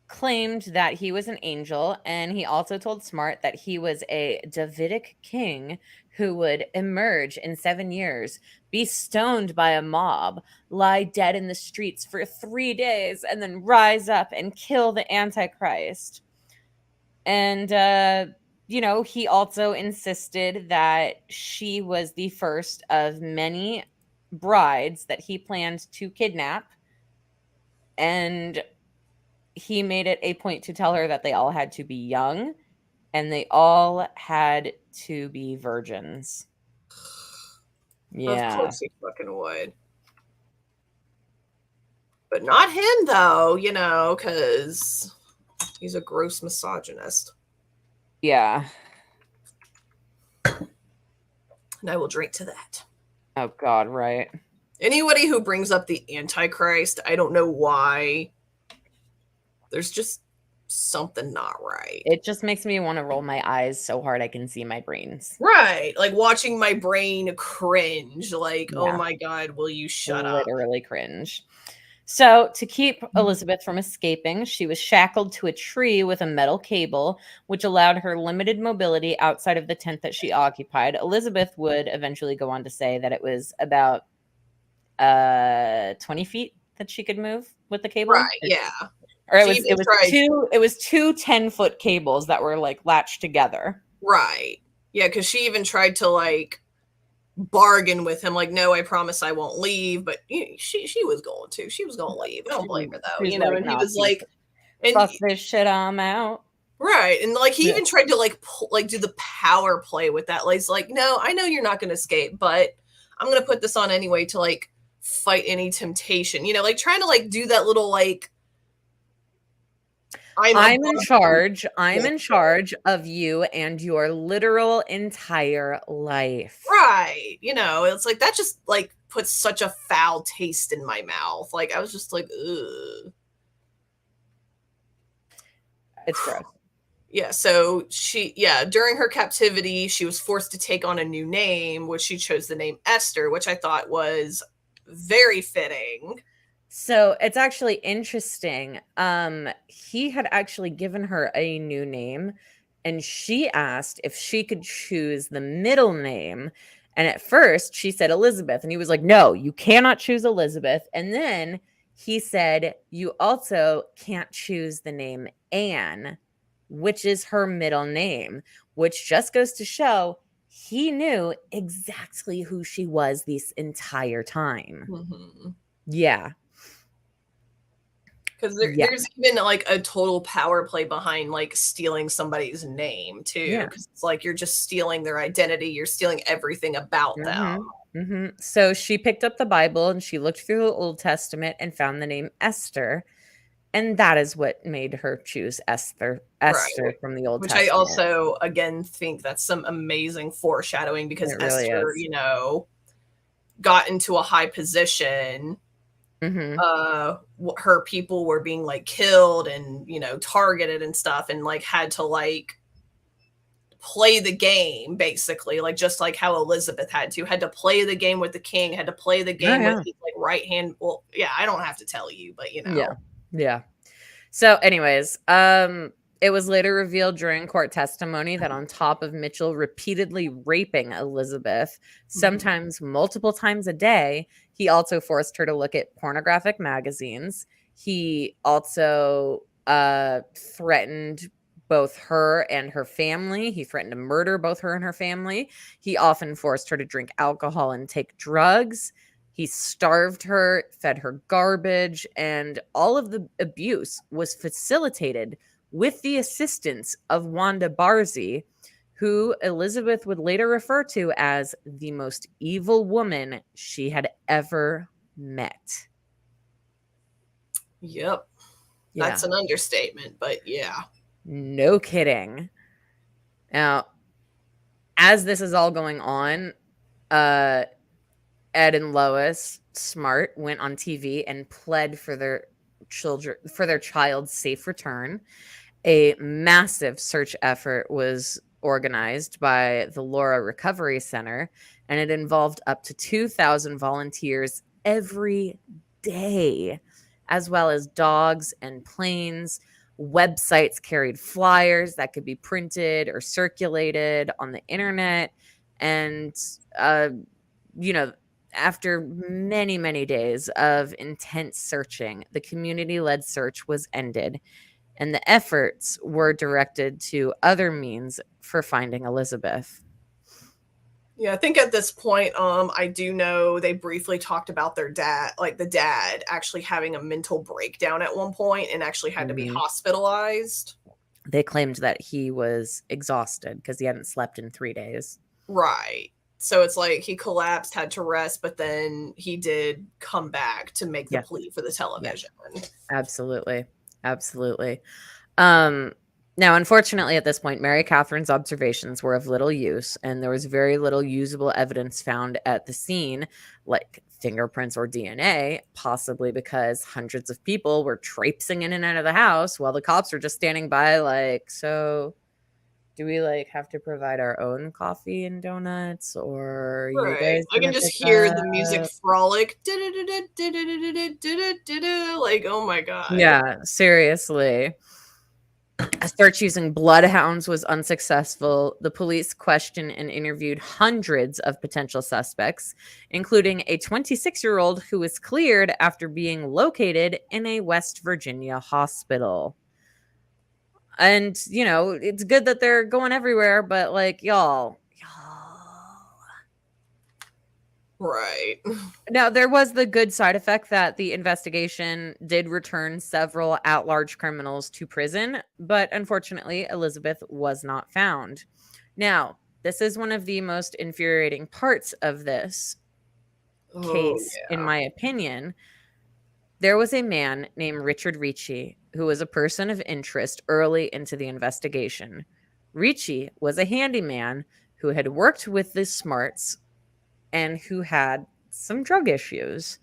claimed that he was an angel, and he also told Smart that he was a Davidic king who would emerge in 7 years, be stoned by a mob, lie dead in the streets for 3 days, and then rise up and kill the Antichrist. And he also insisted that she was the first of many brides that he planned to kidnap, and he made it a point to tell her that they all had to be young and they all had to be virgins. Of Yeah. course he fucking would. But not him, though, because he's a gross misogynist. Yeah. And I will drink to that. Oh, God, right. Anybody who brings up the Antichrist, I don't know why. There's just something not right. It just makes me want to roll my eyes so hard I can see my brains. Right. Like watching my brain cringe. Like, oh Yeah. my God, will you shut up? Literally cringe. So, to keep Elizabeth from escaping, she was shackled to a tree with a metal cable, which allowed her limited mobility outside of the tent that she occupied. Elizabeth would eventually go on to say that it was about 20 feet that she could move with the cable. Right, yeah. Or She even tried. it was two 10-foot cables that were like latched together. Right. Yeah, because she even tried to like bargain with him, like, no, I promise I won't leave. But she was going to. She was going to leave. I don't blame her though. She's And he was like, fuck this shit, I'm out. Right. And like he even tried to like do the power play with that. Like, he's like, no, I know you're not gonna escape, but I'm gonna put this on anyway to like fight any temptation. Like trying to like do that little like I'm in charge. I'm in charge of you and your literal entire life. Right. It's like that just like puts such a foul taste in my mouth. Like I was just like, ugh. It's gross. Yeah, so during her captivity, she was forced to take on a new name, which she chose the name Esther, which I thought was very fitting. So it's actually interesting. He had actually given her a new name, and she asked if she could choose the middle name. And at first, she said Elizabeth, and he was like, "No, you cannot choose Elizabeth." And then he said, "You also can't choose the name Anne, which is her middle name," which just goes to show he knew exactly who she was this entire time. Mm-hmm. Yeah. Because there's even like a total power play behind like stealing somebody's name too. Because it's like you're just stealing their identity. You're stealing everything about them. Mm-hmm. So she picked up the Bible and she looked through the Old Testament and found the name Esther. And that is what made her choose Esther from the Old Testament. Which I also, again, think that's some amazing foreshadowing because Esther, got into a high position. Mm-hmm. Her people were being like killed and, targeted and stuff and like had to like play the game basically, like just like how Elizabeth had to play the game with the king, had to play the game with his like right hand. Well, yeah, I don't have to tell you, but Yeah. So anyways, it was later revealed during court testimony that on top of Mitchell repeatedly raping Elizabeth, sometimes multiple times a day, he also forced her to look at pornographic magazines. He also threatened both her and her family. He threatened to murder both her and her family. He often forced her to drink alcohol and take drugs. He starved her, fed her garbage, and all of the abuse was facilitated with the assistance of Wanda Barzee, who Elizabeth would later refer to as the most evil woman she had ever met. Yep. That's an understatement, but yeah. No kidding. Now, as this is all going on, Ed and Lois Smart went on TV and pled for their child's safe return. A massive search effort was organized by the Laura Recovery Center, and it involved up to 2,000 volunteers every day, as well as dogs and planes. Websites carried flyers that could be printed or circulated on the internet. And, after many, many days of intense searching, the community-led search was ended. and the efforts were directed to other means for finding Elizabeth. Yeah, I think at this point, I do know they briefly talked about their dad, like the dad actually having a mental breakdown at one point and actually had to be hospitalized. They claimed that he was exhausted because he hadn't slept in 3 days. Right. So it's like he collapsed, had to rest, but then he did come back to make the plea for the television. Absolutely. Absolutely. Now, unfortunately, at this point, Mary Catherine's observations were of little use, and there was very little usable evidence found at the scene, like fingerprints or DNA, possibly because hundreds of people were traipsing in and out of the house while the cops were just standing by, like, so do we like have to provide our own coffee and donuts, or you guys I can just hear the music frolic, like, oh my god. Yeah, seriously. A search using bloodhounds was unsuccessful. The police questioned and interviewed hundreds of potential suspects, including a 26-year-old who was cleared after being located in a West Virginia hospital. And, you know, it's good that they're going everywhere, but like, y'all. Right. Now, there was the good side effect that the investigation did return several at-large criminals to prison, but unfortunately, Elizabeth was not found. Now, this is one of the most infuriating parts of this case, in my opinion. There was a man named Richard Ricci who was a person of interest early into the investigation. Ricci was a handyman who had worked with the Smarts and who had some drug issues.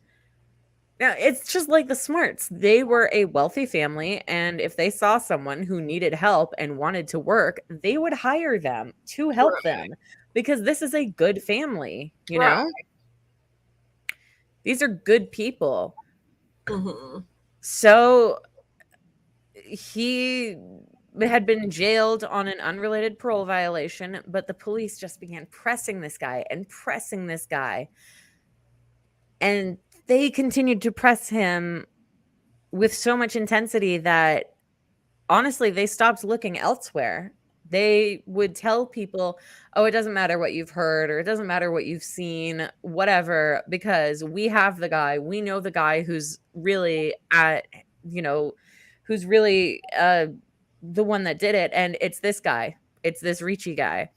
Now, it's just like the Smarts. They were a wealthy family, and if they saw someone who needed help and wanted to work, they would hire them to help them because this is a good family, you know? These are good people. So he had been jailed on an unrelated parole violation, but the police just began pressing this guy and pressing this guy. And they continued to press him with so much intensity that honestly, they stopped looking elsewhere. They would tell people, oh, it doesn't matter what you've heard, or it doesn't matter what you've seen, whatever, because we have the guy. We know the guy who's really who's really the one that did it. And it's this guy. It's this Ricci guy.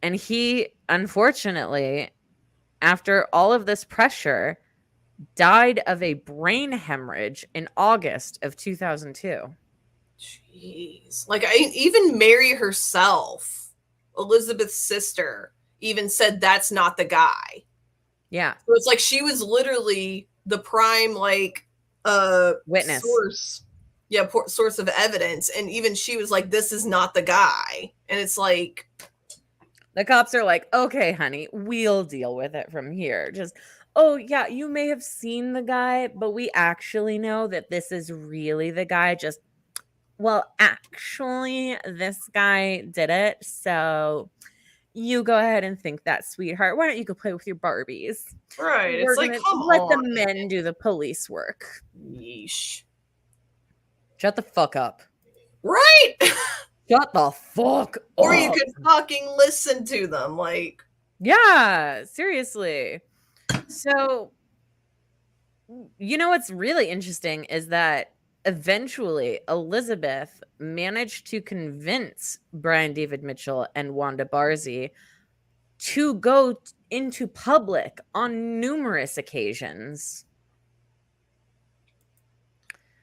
And he, unfortunately, after all of this pressure, died of a brain hemorrhage in August of 2002. Jeez. Like, even Mary herself, Elizabeth's sister, even said that's not the guy. Yeah. So it's like she was literally the prime, like, witness source. Yeah, source of evidence. And even she was like, this is not the guy. And it's like, the cops are like, okay, honey, we'll deal with it from here. Just, oh, yeah, you may have seen the guy, but we actually know that this is really the guy. Just, well, actually, this guy did it. So you go ahead and think that, sweetheart. Why don't you go play with your Barbies? Right. We're it's like, come let on. the men do the police work. Yeesh. Shut the fuck up. Right. Shut the fuck up. Or you could fucking listen to them. Like, yeah, seriously. So, you know what's really interesting is that eventually Elizabeth managed to convince Brian David Mitchell and Wanda Barzee to go into public on numerous occasions.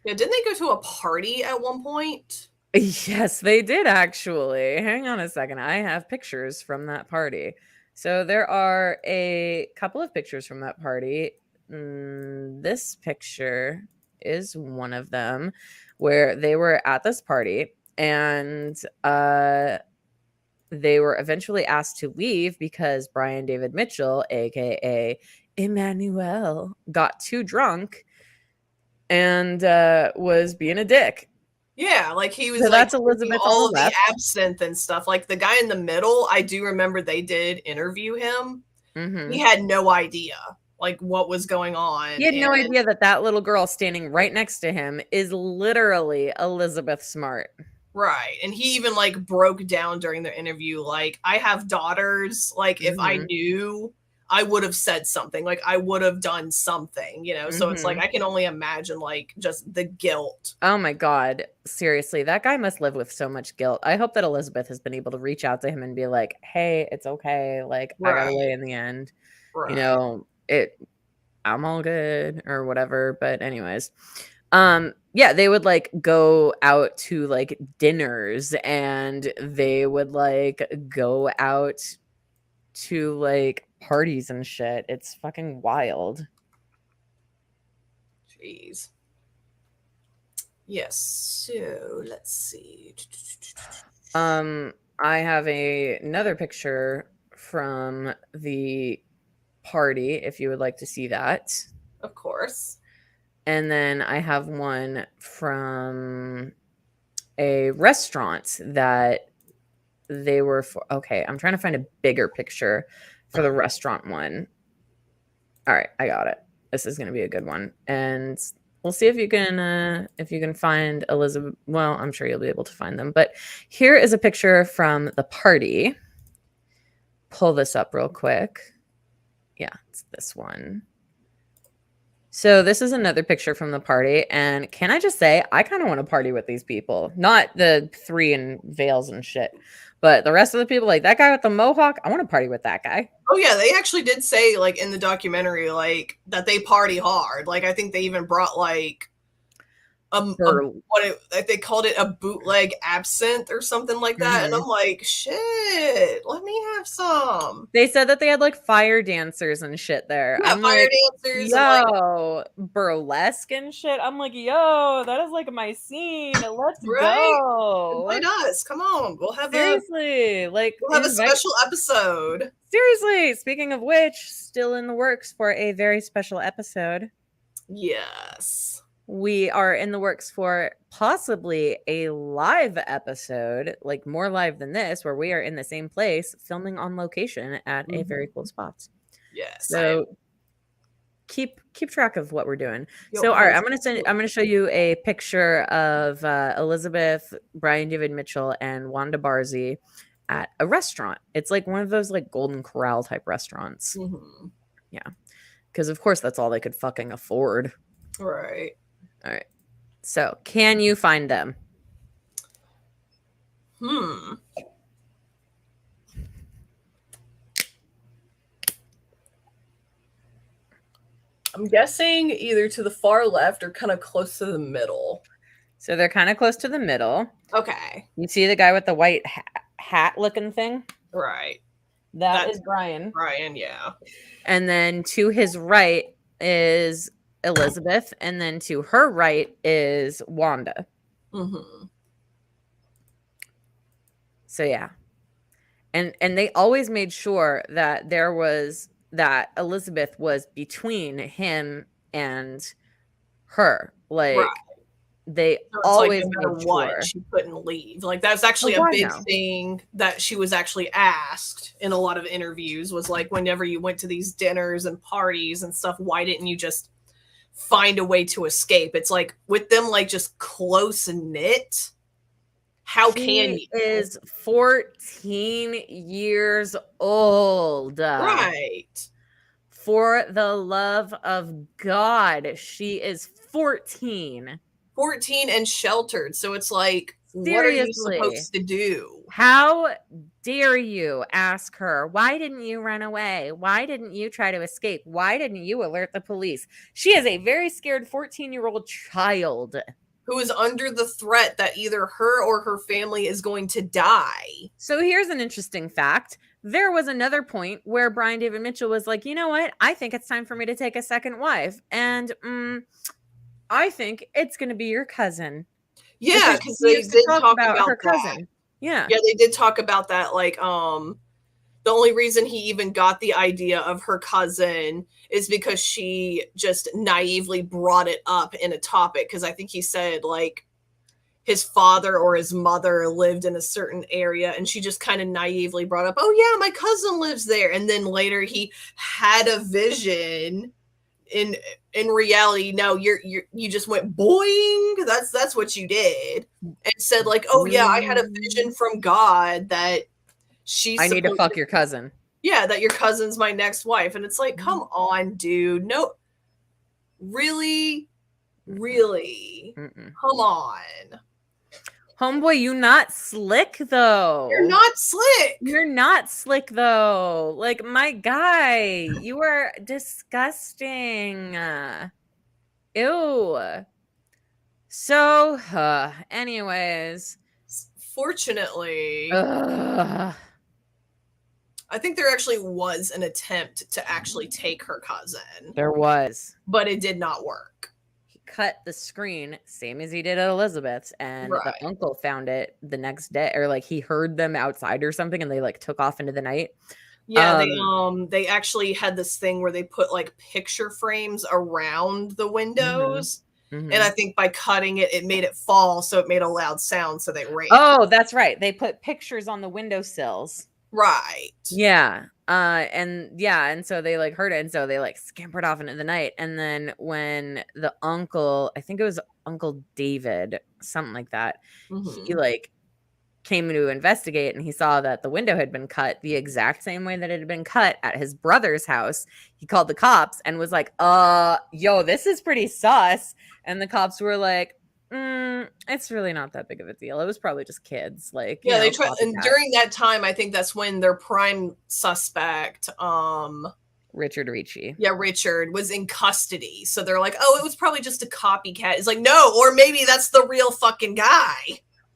Yeah, didn't they go to a party at one point? Yes, they did, actually. Hang on a second. I have pictures from that party. So there are a couple of pictures from that party. This picture is one of them where they were at this party and they were eventually asked to leave because Brian David Mitchell, aka Emmanuel, got too drunk and was being a dick. Yeah, like he was so like that's Elizabeth all of the absinthe and stuff. Like the guy in the middle, I do remember they did interview him. Mm-hmm. He had no idea. like what was going on. He had no idea that that little girl standing right next to him is literally Elizabeth Smart. Right. And he even like broke down during the interview, like, I have daughters. Like, if I knew, I would have said something. Like, I would have done something, you know? So it's like, I can only imagine like just the guilt. Oh my God. Seriously, that guy must live with so much guilt. I hope that Elizabeth has been able to reach out to him and be like, hey, it's okay. Like, I got away in the end. You know, I'm all good or whatever. But anyways, yeah, they would like go out to like dinners, and they would like go out to like parties and shit. It's fucking wild. Jeez. Yes. So let's see. I have another picture from the party if you would like to see that. Of course. And then I have one from a restaurant that they were for. Okay, I'm trying to find a bigger picture for the restaurant one. All right, I got it. This is going to be a good one. And we'll see if you can find Elizabeth. Well, I'm sure you'll be able to find them. But here is a picture from the party. Pull this up real quick. Yeah, it's this one. So this is another picture from the party, and can I just say, I kind of want to party with these people. Not the 3 in veils and shit, but the rest of the people, like that guy with the mohawk, I want to party with that guy. Oh yeah, they actually did say like in the documentary like that they party hard. Like I think they even brought like they called it a bootleg absinthe or something like that. And I'm like, shit, let me have some. They said that they had like fire dancers and shit there. Yeah, I'm fire like, dancers, yo, and burlesque and shit. I'm like, yo, that is like my scene. Let's go. Invite us. Come on, we'll have seriously a special episode. Seriously, speaking of which, still in the works for a very special episode. Yes. We are in the works for possibly a live episode, like more live than this, where we are in the same place filming on location at a very cool spot. Yes. So keep track of what we're doing. So all right, I'm gonna show you a picture of Elizabeth, Brian David Mitchell, and Wanda Barzee at a restaurant. It's like one of those like Golden Corral type restaurants. Yeah, because of course that's all they could fucking afford. Right. All right. So, can you find them? I'm guessing either to the far left or kind of close to the middle. So they're kind of close to the middle. Okay. You see the guy with the white hat looking thing? Right. That's Brian. Brian, yeah. And then to his right is Elizabeth, and then to her right is Wanda. So yeah, and they always made sure that that Elizabeth was between him and her. Like they always like, no matter what, she couldn't leave. Like that's actually a big thing that she was actually asked in a lot of interviews. Was like, whenever you went to these dinners and parties and stuff, why didn't you just find a way to escape? It's like with them like just close knit, how can you? Is 14 years old, right? For the love of God, she is 14 and sheltered. So it's like, seriously, what are you supposed to do? How dare you ask her, why didn't you run away? Why didn't you try to escape? Why didn't you alert the police? She is a very scared 14-year-old child who is under the threat that either her or her family is going to die. So here's an interesting fact. There was another point where Brian David Mitchell was like, you know what? I think it's time for me to take a second wife. And I think it's going to be your cousin. Yeah, because they did talk about her cousin. Yeah, they did talk about that. Like, the only reason he even got the idea of her cousin is because she just naively brought it up in a topic. Because I think he said like his father or his mother lived in a certain area, and she just kind of naively brought up, oh yeah, my cousin lives there. And then later he had a vision. In reality, no, you just went boing. That's what you did, and said like, oh yeah, I had a vision from God that I need to fuck your cousin. Yeah, that your cousin's my next wife. And it's like, come on, dude. No, really? Come on. Homeboy, you not slick though. You're not slick. You're not slick though. Like, my guy, you are disgusting. Ew. So, anyways. Fortunately, I think there actually was an attempt to actually take her cousin. There was. But it did not work. He cut the screen, same as he did at Elizabeth's, and the uncle found it the next day, or like he heard them outside or something, and they like took off into the night. Yeah, they actually had this thing where they put like picture frames around the windows. And I think by cutting it, it made it fall, so it made a loud sound, so they ran. Oh, that's right. They put pictures on the windowsills. Right. Yeah. And so they like heard it, and so they like scampered off into the night. And then when the uncle, I think it was Uncle David, something like that, he like came to investigate, and he saw that the window had been cut the exact same way that it had been cut at his brother's house. He called the cops and was like, yo, this is pretty sus. And the cops were like, it's really not that big of a deal. It was probably just kids. Like, yeah, they tried. And during that time, I think that's when their prime suspect, Richard Ricci. Yeah, Richard was in custody. So they're like, oh, it was probably just a copycat. It's like, no, or maybe that's the real fucking guy.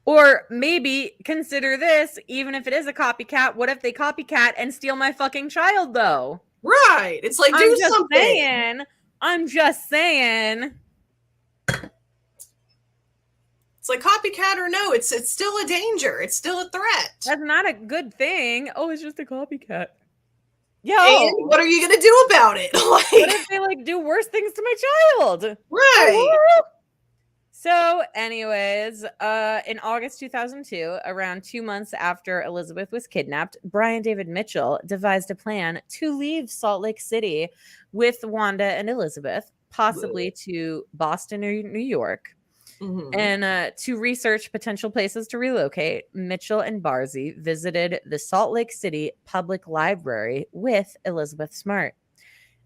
Or maybe consider this, even if it is a copycat, what if they copycat and steal my fucking child, though? Right. It's like, do something. I'm just saying. It's like copycat or no, it's still a danger. It's still a threat. That's not a good thing. Oh, it's just a copycat. Yo, and what are you gonna do about it? Like, what if they like do worse things to my child? Right. So, anyways, in August 2002, around 2 months after Elizabeth was kidnapped, Brian David Mitchell devised a plan to leave Salt Lake City with Wanda and Elizabeth, possibly to Boston or New York. And to research potential places to relocate, Mitchell and Barzy visited the Salt Lake City Public Library with Elizabeth Smart.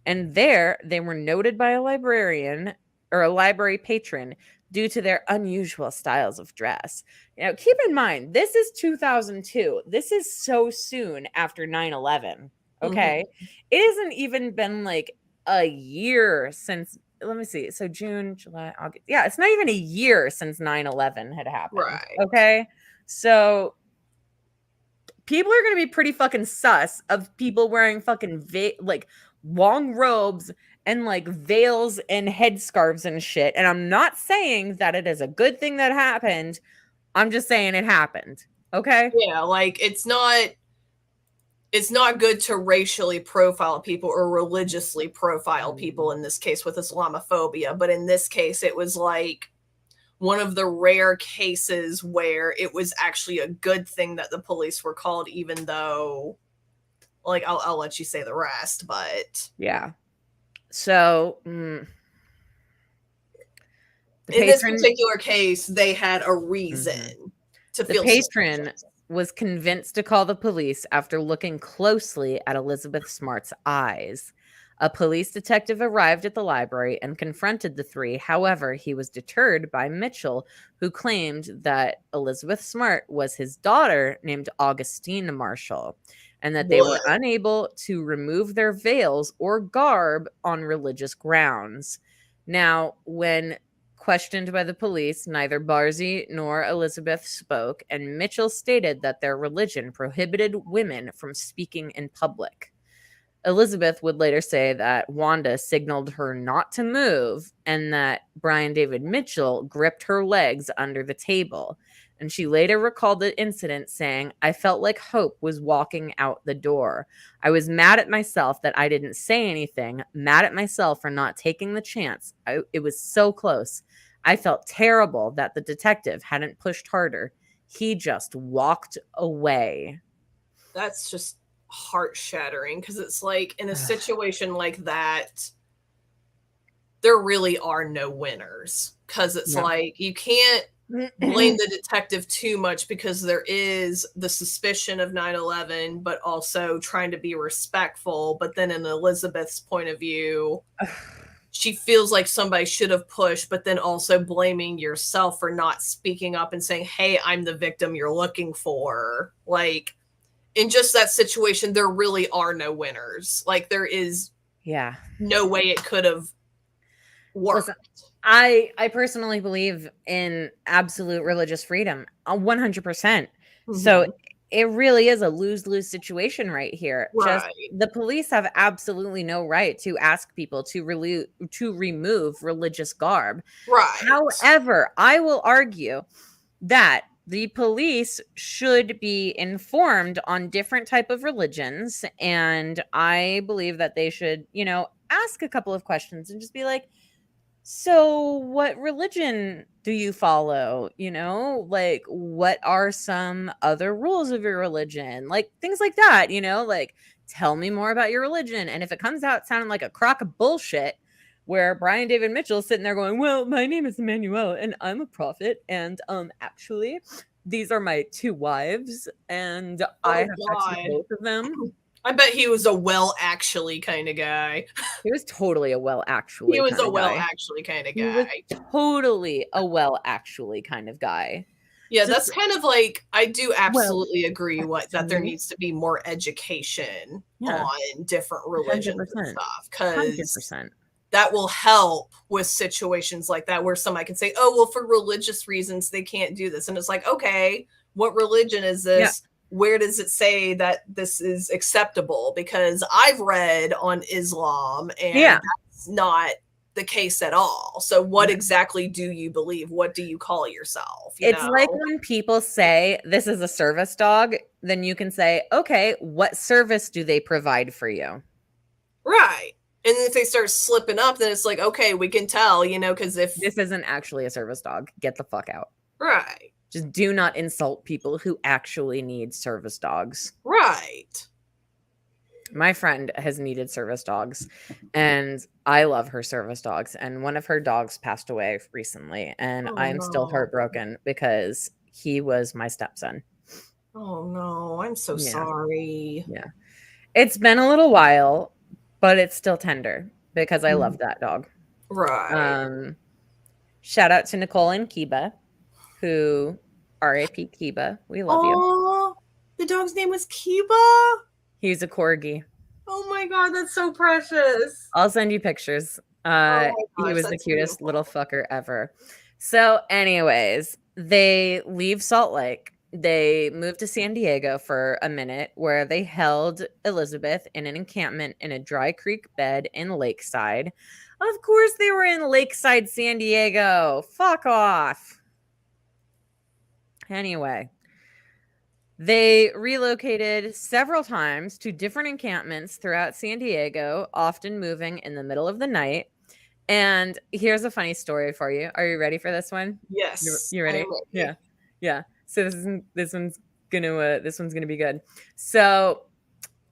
And there, they were noted by a librarian or a library patron due to their unusual styles of dress. Now, keep in mind, this is 2002. This is so soon after 9/11. Okay. It hasn't even been like a year since. Let me see. So June, July, August. Yeah, it's not even a year since 9/11 had happened. Right. Okay. So people are going to be pretty fucking sus of people wearing fucking like long robes and like veils and headscarves and shit. And I'm not saying that it is a good thing that happened. I'm just saying it happened. Okay. Yeah. Like it's not good to racially profile people or religiously profile people, in this case with Islamophobia. But in this case, it was like one of the rare cases where it was actually a good thing that the police were called, even though, like, I'll let you say the rest, but. Yeah. So, in this particular case, they had a reason to feel. The patron was convinced to call the police after looking closely at Elizabeth Smart's eyes. A police detective arrived at the library and confronted the three. However, he was deterred by Mitchell, who claimed that Elizabeth Smart was his daughter named Augustine Marshall, and that they were unable to remove their veils or garb on religious grounds. Now, when questioned by the police, neither Barzy nor Elizabeth spoke, and Mitchell stated that their religion prohibited women from speaking in public. Elizabeth would later say that Wanda signaled her not to move and that Brian David Mitchell gripped her legs under the table. And she later recalled the incident saying, "I felt like hope was walking out the door. I was mad at myself that I didn't say anything, mad at myself for not taking the chance. It was so close. I felt terrible that the detective hadn't pushed harder. He just walked away. That's just heart-shattering, because it's like, in a situation like that, there really are no winners, because it's like, you can't blame the detective too much, because there is the suspicion of 9/11, but also trying to be respectful. But then in Elizabeth's point of view, she feels like somebody should have pushed, but then also blaming yourself for not speaking up and saying, hey, I'm the victim you're looking for. Like, in just that situation, there really are no winners. Like, there is no way it could have worked. Listen, I personally believe in absolute religious freedom, 100%. So it really is a lose-lose situation right here. Just the police have absolutely no right to ask people to remove religious garb. However, I will argue that the police should be informed on different type of religions, and I believe that they should, ask a couple of questions and just be like, so what religion do you follow? Like, what are some other rules of your religion? Like, things like that, like, tell me more about your religion. And if it comes out sounding like a crock of bullshit, where Brian David Mitchell is sitting there going, well, my name is Emmanuel and I'm a prophet. And actually, these are my 2 wives and I have sex with both of them. I bet he was a well actually kind of guy. He was totally a well actually. He was a well actually kind of guy. He was totally a well actually kind of guy. Yeah, that's kind of like, I do absolutely agree that there needs to be more education on different religions and stuff, because that will help with situations like that where somebody can say, oh, well, for religious reasons they can't do this, and it's like, okay, what religion is this? Where does it say that this is acceptable? Because I've read on Islam and that's not the case at all. So what exactly do you believe? What do you call yourself? It's like when people say this is a service dog, then you can say, okay, what service do they provide for you? Right. And if they start slipping up, then it's like, okay, we can tell, because if this isn't actually a service dog, get the fuck out. Right. Just do not insult people who actually need service dogs. Right. My friend has needed service dogs, and I love her service dogs. And one of her dogs passed away recently, and I'm still heartbroken because he was my stepson. Oh, no. I'm so sorry. Yeah. It's been a little while, but it's still tender because I love that dog. Right. Shout out to Nicole and Kiba, who R.I.P. Kiba. We love you. The dog's name was Kiba? He's a corgi. Oh my God, that's so precious. I'll send you pictures. He was the cutest little fucker ever. So anyways, they leave Salt Lake. They moved to San Diego for a minute, where they held Elizabeth in an encampment in a dry creek bed in Lakeside. Of course they were in Lakeside, San Diego. Fuck off. Anyway, they relocated several times to different encampments throughout San Diego, often moving in the middle of the night. And here's a funny story for you. Are you ready for this one? Yes. You ready? Yeah. Yeah. So this one's gonna be good. So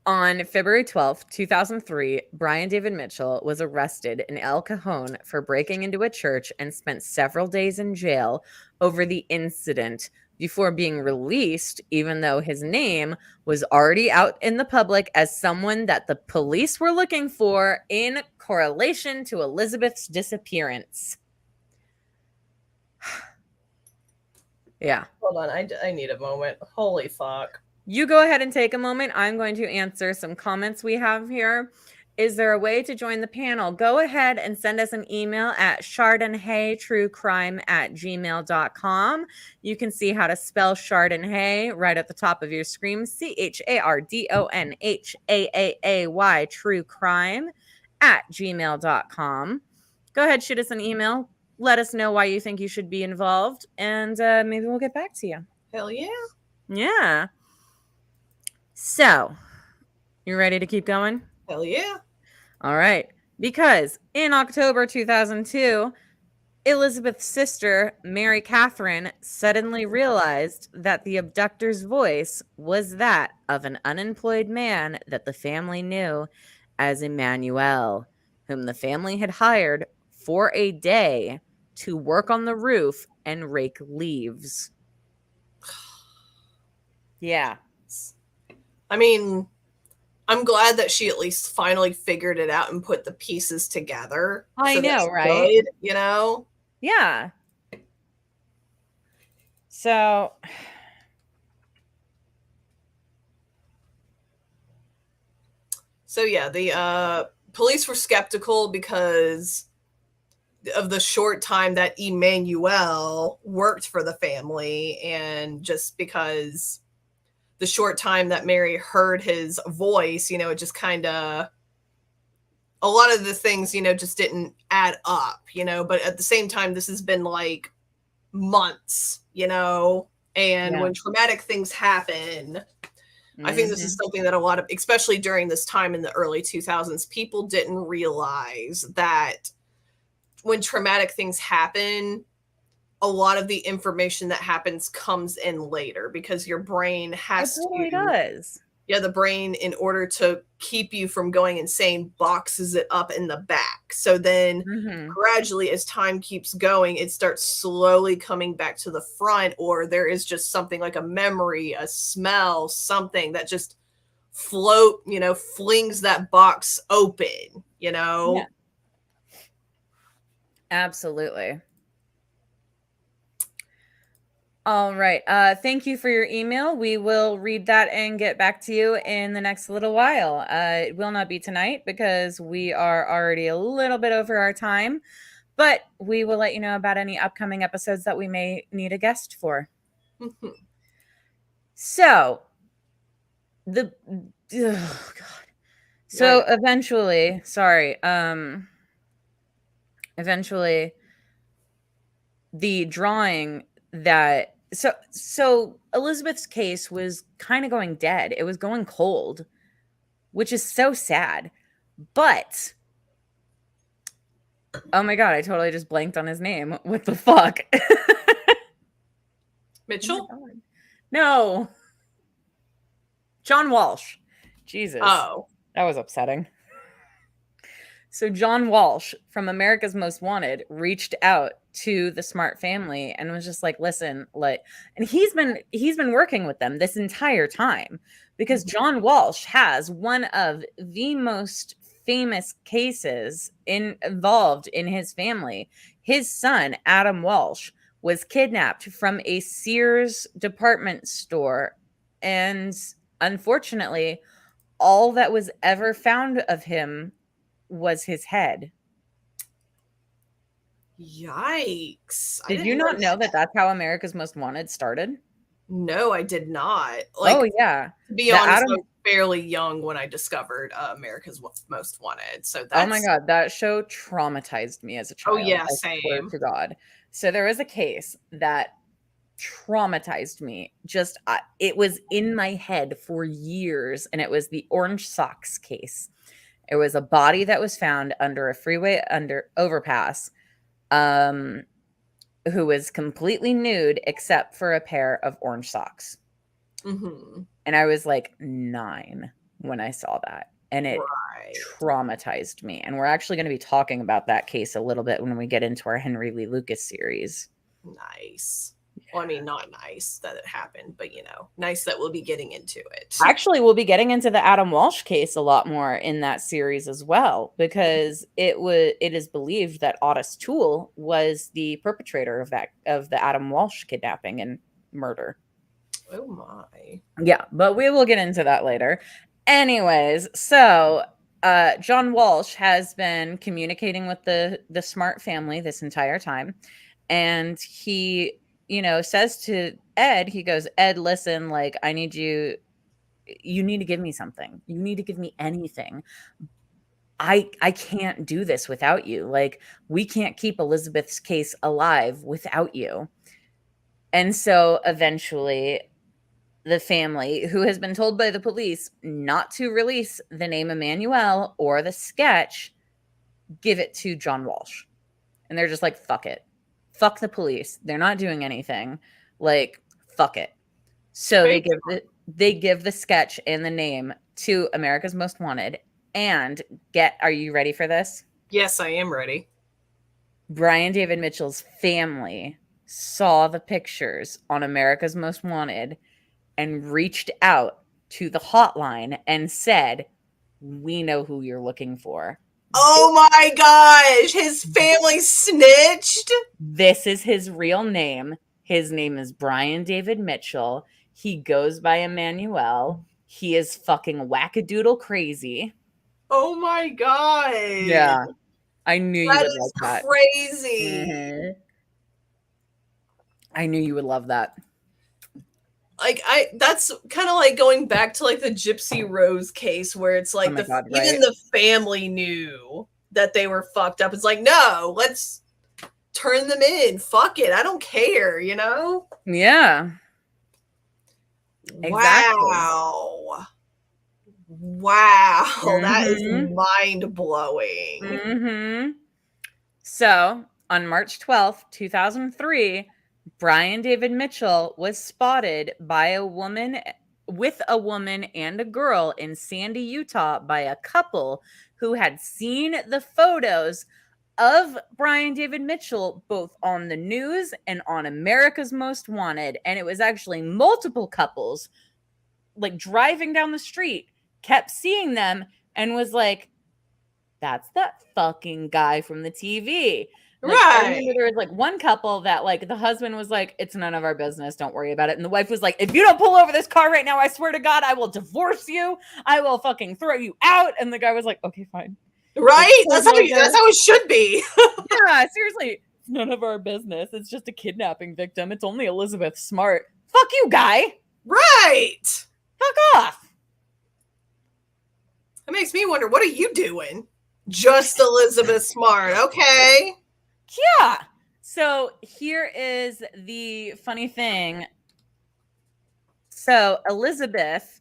on February 12th, 2003, Brian David Mitchell was arrested in El Cajon for breaking into a church and spent several days in jail over the incident before being released, even though his name was already out in the public as someone that the police were looking for in correlation to Elizabeth's disappearance. Yeah. Hold on. I need a moment. Holy fuck. You go ahead and take a moment. I'm going to answer some comments we have here. Is there a way to join the panel? Go ahead and send us an email at chardonnay@gmail.com. You can see how to spell Chardonnay right at the top of your screen. CHARDONHAAAY, true crime @gmail.com. Go ahead, shoot us an email. Let us know why you think you should be involved, and maybe we'll get back to you. Hell yeah. Yeah. So, you ready to keep going? Hell yeah. All right. Because in October 2002, Elizabeth's sister, Mary Catherine, suddenly realized that the abductor's voice was that of an unemployed man that the family knew as Emmanuel, whom the family had hired for a day to work on the roof and rake leaves. Yeah. I mean, I'm glad that she at least finally figured it out and put the pieces together. I So know, that's right? good, you know? Yeah. So yeah, the police were skeptical because of the short time that Emmanuel worked for the family, and just because the short time that Mary heard his voice, you know, it just kind of, a lot of the things, you know, just didn't add up, you know, but at the same time, this has been like months, you know, and when traumatic things happen, I think this is something that a lot of, especially during this time in the early 2000s, people didn't realize that when traumatic things happen, a lot of the information that happens comes in later because your brain has it totally to, does. yeah, the brain, in order to keep you from going insane, boxes it up in the back. So then gradually, as time keeps going, it starts slowly coming back to the front, or there is just something like a memory, a smell, something that just flings that box open, you know? Yeah. Absolutely. All right. Thank you for your email. We will read that and get back to you in the next little while. It will not be tonight because we are already a little bit over our time, but we will let you know about any upcoming episodes that we may need a guest for. So, oh God. So eventually, eventually the drawing that so Elizabeth's case was kind of going dead. It was going cold, which is so sad. But oh my God, I totally just blanked on his name. What the fuck? Mitchell? Oh no. John Walsh. Jesus. Oh. That was upsetting. So John Walsh from America's Most Wanted reached out to the Smart family and was just like, listen, like, and he's been working with them this entire time because John Walsh has one of the most famous cases involved in his family. His son, Adam Walsh, was kidnapped from a Sears department store, and unfortunately, all that was ever found of him was his head. Yikes. Did you not know that that's how America's Most Wanted started? No, I did not. Like, oh, yeah. To be honest, I was fairly young when I discovered America's Most Wanted. So that's... Oh my God, that show traumatized me as a child. Oh yeah, I same. swear to God. So there was a case that traumatized me. Just it was in my head for years, and it was the orange socks case. It was a body that was found under a freeway overpass, who was completely nude except for a pair of orange socks. And I was like 9 when I saw that, and it traumatized me. And we're actually going to be talking about that case a little bit when we get into our Henry Lee Lucas series. Nice. Well, I mean, not nice that it happened, but, you know, nice that we'll be getting into it. Actually, we'll be getting into the Adam Walsh case a lot more in that series as well, because it is believed that Otis Toole was the perpetrator of the Adam Walsh kidnapping and murder. Oh my. Yeah, but we will get into that later. Anyways, so John Walsh has been communicating with the Smart family this entire time, and he, says to Ed, he goes, Ed, listen, like, I need you need to give me something. You need to give me anything. I can't do this without you. Like, we can't keep Elizabeth's case alive without you. And so eventually the family, who has been told by the police not to release the name Emmanuel or the sketch, give it to John Walsh. And they're just like, fuck it. fuck the police. They're not doing anything. Like, fuck it. So they give the sketch and the name to America's Most Wanted. And are you ready for this? Yes, I am ready. Brian David Mitchell's family saw the pictures on America's Most Wanted and reached out to the hotline and said, "We know who you're looking for." Oh my gosh, his family snitched? This is his real name. His name is Brian David Mitchell. He goes by Emmanuel. He is fucking wackadoodle crazy. Oh my god. Yeah. I knew you would like that. Crazy. Mm-hmm. I knew you would love that. Like that's kind of like going back to like the Gypsy Rose case where it's like even the family knew that they were fucked up. It's like, no, let's turn them in. Fuck it. I don't care, you know? Yeah. Exactly. Wow. Mm-hmm. That is mind-blowing. Mm-hmm. So, on March 12th, 2003, Brian David Mitchell was spotted by a woman and a girl in Sandy, Utah by a couple who had seen the photos of Brian David Mitchell both on the news and on America's Most Wanted. And it was actually multiple couples, like driving down the street, kept seeing them and was like, that's that fucking guy from the TV. Like, right. I remember there was like one couple that like the husband was like, it's none of our business. Don't worry about it. And the wife was like, if you don't pull over this car right now, I swear to God, I will divorce you. I will fucking throw you out. And the guy was like, okay, fine. Right? Like, that's how it should be. Yeah, seriously. It's none of our business. It's just a kidnapping victim. It's only Elizabeth Smart. Fuck you, guy. Right. Fuck off. That makes me wonder, what are you doing? Just Elizabeth Smart. Okay. Yeah. So here is the funny thing. So Elizabeth.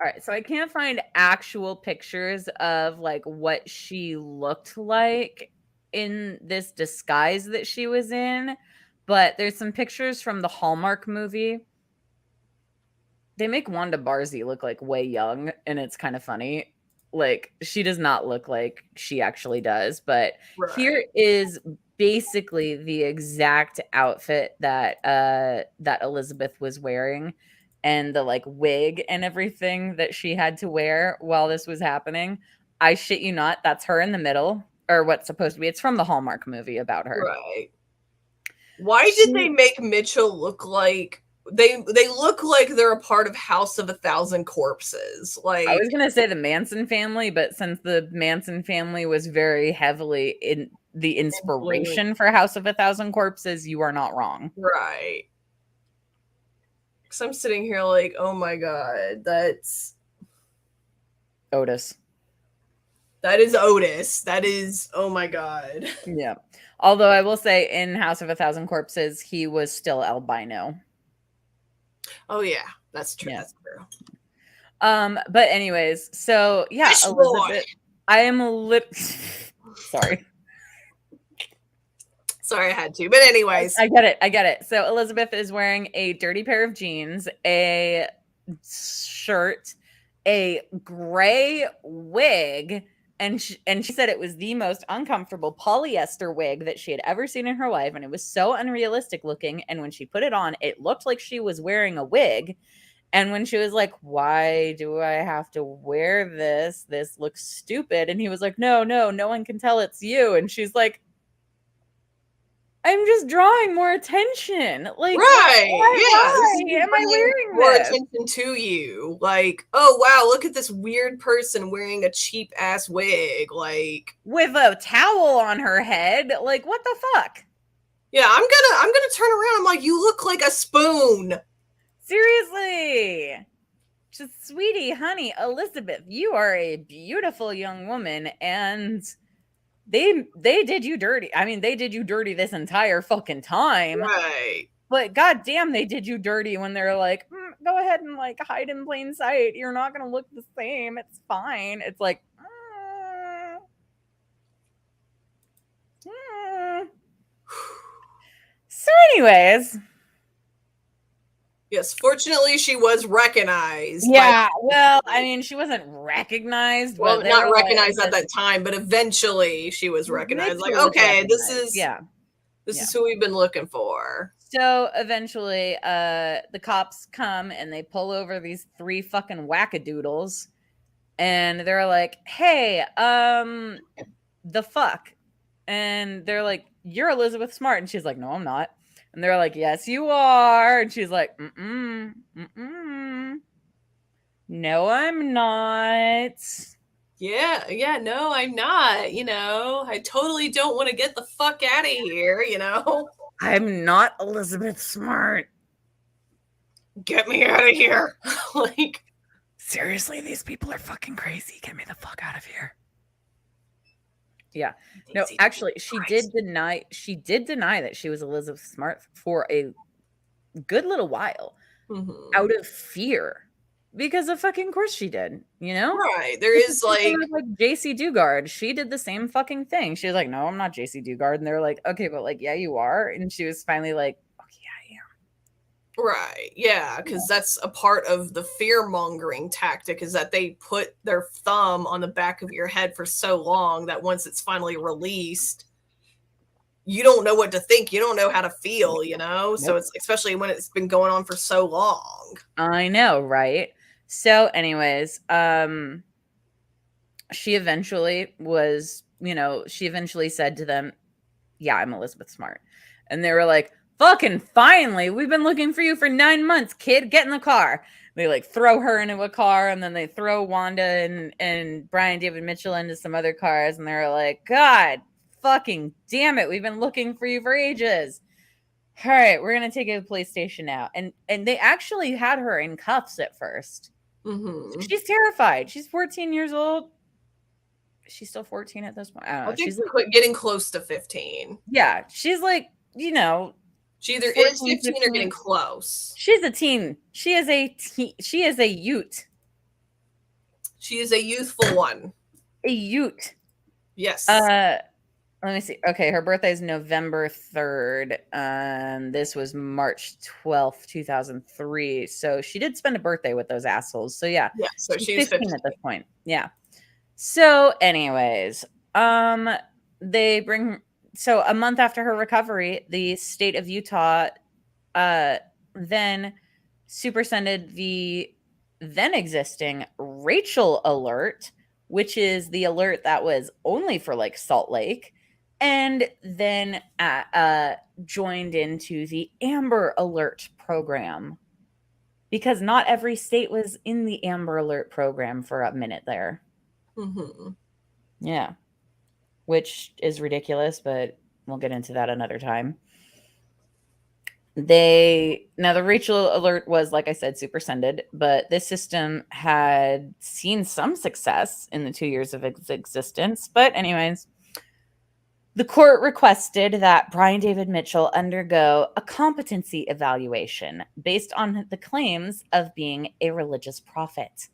All right. So I can't find actual pictures of like what she looked like in this disguise that she was in, but there's some pictures from the Hallmark movie. They make Wanda Barzee look like way young, and it's kind of funny. Like, she does not look like she actually does, but here is basically the exact outfit that that Elizabeth was wearing, and the like wig and everything that she had to wear while this was happening. I shit you not, that's her in the middle, or what's supposed to be. It's from the Hallmark movie about her. Right. Why did they make Mitchell look like they look like they're a part of House of a Thousand Corpses? Like, I was gonna say the Manson family, but since the Manson family was very heavily in the inspiration for House of a Thousand Corpses, you are not wrong. Right. Because I'm sitting here like, oh my God, that's Otis. That is Otis. That is, oh my God. Yeah. Although I will say in House of a Thousand Corpses, he was still albino. Oh yeah, that's true. Yeah. That's true. But anyways, so yeah, Fish Elizabeth, boy. I am sorry. Sorry, I had to. But anyways, I get it. So Elizabeth is wearing a dirty pair of jeans, a shirt, a gray wig, and she said it was the most uncomfortable polyester wig that she had ever seen in her life, and it was so unrealistic looking. And when she put it on, it looked like she was wearing a wig. And when she was like, why do I have to wear this? This looks stupid. And he was like, no one can tell it's you. And she's like, I'm just drawing more attention. Like, why am I wearing more attention to you? Like, oh wow, look at this weird person wearing a cheap ass wig, like with a towel on her head. Like, what the fuck? Yeah, I'm gonna turn around. I'm like, you look like a spoon. Seriously. Just, sweetie, honey, Elizabeth, you are a beautiful young woman, and they did you dirty. I mean, they did you dirty this entire fucking time. Right. But goddamn, they did you dirty when they're like, go ahead and like hide in plain sight. You're not gonna look the same. It's fine. It's like, So anyways. Yes, fortunately she was recognized. Yeah, well, I mean, she wasn't recognized, well, but they not were recognized at that time, but eventually she was recognized. Like, okay, this is who we've been looking for. So eventually, the cops come and they pull over these 3 fucking wackadoodles, and they're like, "Hey, the fuck?" And they're like, "You're Elizabeth Smart," and she's like, "No, I'm not." And they're like, "Yes, you are," and she's like, "No, I'm not." Yeah, no, I'm not. I totally don't want to get the fuck out of here. I'm not Elizabeth Smart. Get me out of here. Like, seriously, these people are fucking crazy. Get me the fuck out of here. Yeah. No, actually, she did deny that she was Elizabeth Smart for a good little while out of fear. Because of fucking course she did, Right. There is like JC Dugard. She did the same fucking thing. She was like, "No, I'm not JC Dugard." And they're like, "Okay, but like, yeah, you are." And she was finally like, "Okay, I am." Right. Yeah, because that's a part of the fear-mongering tactic, is that they put their thumb on the back of your head for so long that once it's finally released, you don't know what to think. You don't know how to feel, Nope. So it's especially when it's been going on for so long. I know, right? So anyways, she eventually said to them, "Yeah, I'm Elizabeth Smart." And they were like, "Fucking finally, we've been looking for you for 9 months, kid. Get in the car." They like throw her into a car, and then they throw Wanda and Brian David Mitchell into some other cars, and they're like, "God fucking damn it, we've been looking for you for ages. All right, we're gonna take you to the police station now." And they actually had her in cuffs at first. Mm-hmm. She's terrified. She's 14 years old. She's still 14 at this point. I don't know. She's like getting close to 15. Yeah, she's like, she either 14, is 15 or getting close. She's a teen. She is a youth. She is a youthful one. A youth. Yes. Let me see. Okay, her birthday is November 3rd. This was March 12th, 2003. So she did spend a birthday with those assholes. So yeah. Yeah, so she's 15 at this point. Yeah. So anyways, they bring so a month after her recovery, the state of Utah then superseded the then existing Rachel alert, which is the alert that was only for like Salt Lake, and then joined into the Amber Alert program, because not every state was in the Amber Alert program for a minute there. Mm-hmm. Yeah, which is ridiculous, but we'll get into that another time. The Rachel alert was, like I said, superseded, but this system had seen some success in the 2 years of its existence. But anyways, the court requested that Brian David Mitchell undergo a competency evaluation based on the claims of being a religious prophet.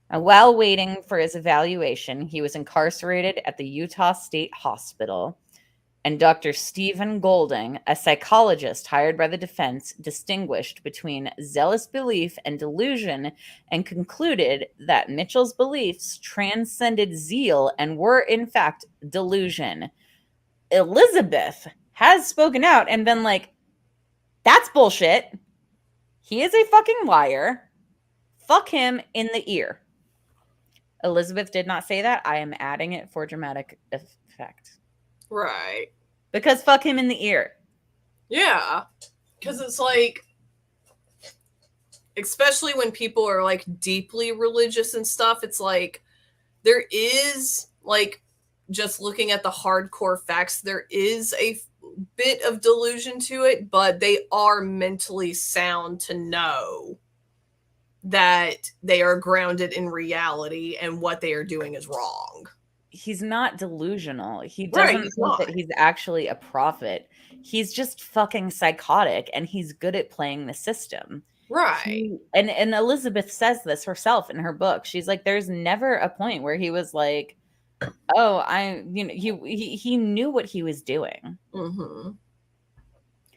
While waiting for his evaluation, he was incarcerated at the Utah State Hospital, and Dr. Stephen Golding, a psychologist hired by the defense, distinguished between zealous belief and delusion and concluded that Mitchell's beliefs transcended zeal and were, in fact, delusion. Elizabeth has spoken out and been like, "That's bullshit. He is a fucking liar. Fuck him in the ear." Elizabeth did not say that. I am adding it for dramatic effect. Right. Because fuck him in the ear. Yeah. Because it's like, especially when people are like deeply religious and stuff, it's like there is, like, just looking at the hardcore facts, there is a bit of delusion to it, but they are mentally sound to know that they are grounded in reality and what they are doing is wrong. He's not delusional. He doesn't think that he's actually a prophet. He's just fucking psychotic, and he's good at playing the system. Right. And Elizabeth says this herself in her book. She's like, there's never a point where he was like, "Oh, he knew what he was doing." Mm-hmm.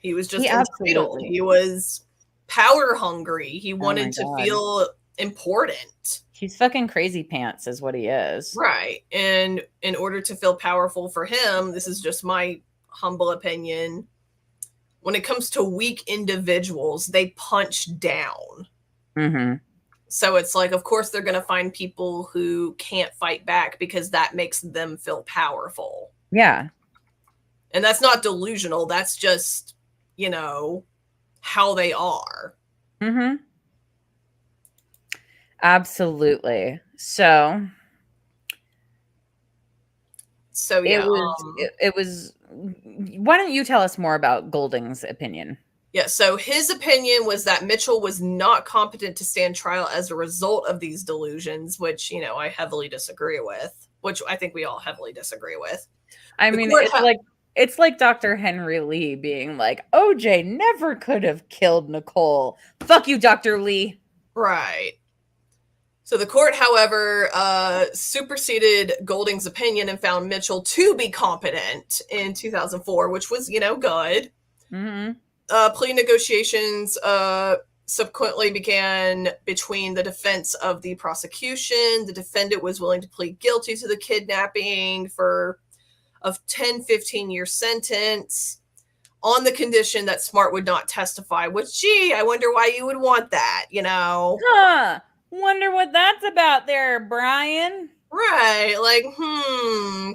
He was just He entitled. absolutely. He was power hungry. He Oh my wanted to God. feel important. He's fucking crazy pants is what he is. Right. And in order to feel powerful for him, this is just my humble opinion. When it comes to weak individuals, they punch down. Mm-hmm. So it's like, of course, they're going to find people who can't fight back because that makes them feel powerful. Yeah. And that's not delusional. That's just, you know, how they are. Mm-hmm. Absolutely. So Yeah. it was why don't you tell us more about Golding's opinion? Yeah, so his opinion was that Mitchell was not competent to stand trial as a result of these delusions, which, you know, I heavily disagree with, which I think we all heavily disagree with. I mean, it's like Dr. Henry Lee being like, OJ never could have killed Nicole. Fuck you, Dr. Lee. Right. So the court, however, superseded Golding's opinion and found Mitchell to be competent in 2004, which was, you know, good. Mm-hmm. Plea negotiations subsequently began between the defense of the prosecution. The defendant was willing to plead guilty to the kidnapping for a 10-15-year sentence on the condition that Smart would not testify, which, gee, I wonder why you would want that, you know? Huh. Wonder what that's about there, Brian. Right. Like,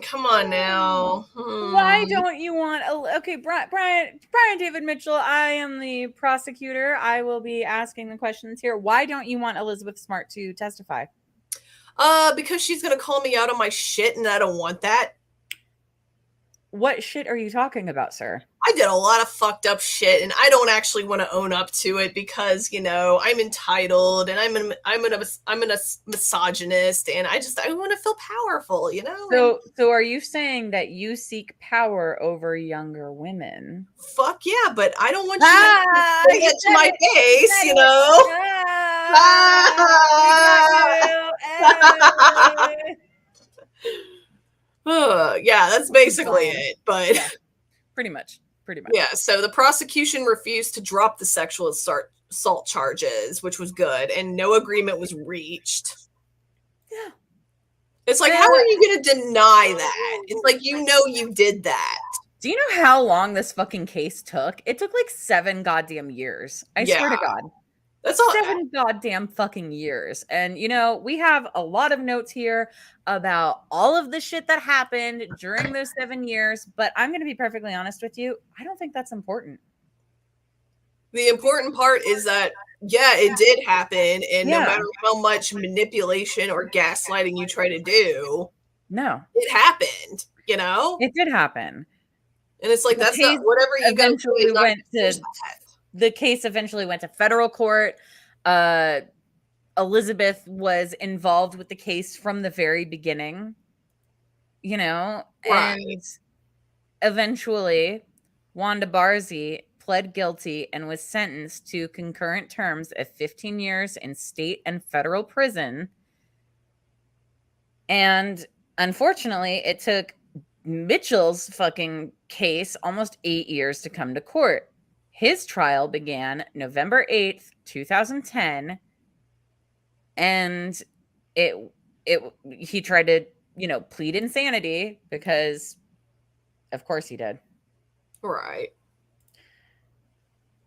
come on now. Why don't you want okay, Brian David Mitchell, I am the prosecutor. I will be asking the questions here. Why don't you want Elizabeth Smart to testify? Because she's gonna call me out on my shit and I don't want that. What shit are you talking about, sir? I did a lot of fucked up shit and I don't actually want to own up to it because, you know, I'm entitled and I'm a misogynist and I want to feel powerful, you know? So are you saying that you seek power over younger women? Fuck yeah, but I don't want you to get to my face, you know? Yeah, that's basically it. But yeah, pretty much. Yeah, so the prosecution refused to drop the sexual assault charges, which was good, and no agreement was reached. Yeah. It's like, how are you going to deny that? It's like, you know you did that. Do you know how long this fucking case took? It took like 7 goddamn years. I swear to God. That's all 7 goddamn fucking years. And, you know, we have a lot of notes here about all of the shit that happened during those 7 years. But I'm going to be perfectly honest with you. I don't think that's important. The important part is that, yeah, it did happen. And no matter how much manipulation or gaslighting you try to do, no, it happened, you know? It did happen. And it's like, that's not whatever you eventually went to. The case eventually went to federal court. Elizabeth was involved with the case from the very beginning, you know, and eventually Wanda Barzee pled guilty and was sentenced to concurrent terms of 15 years in state and federal prison. And unfortunately, it took Mitchell's fucking case almost 8 years to come to court. His trial began November 8th, 2010, and he tried to, you know, plead insanity because of course he did. Right.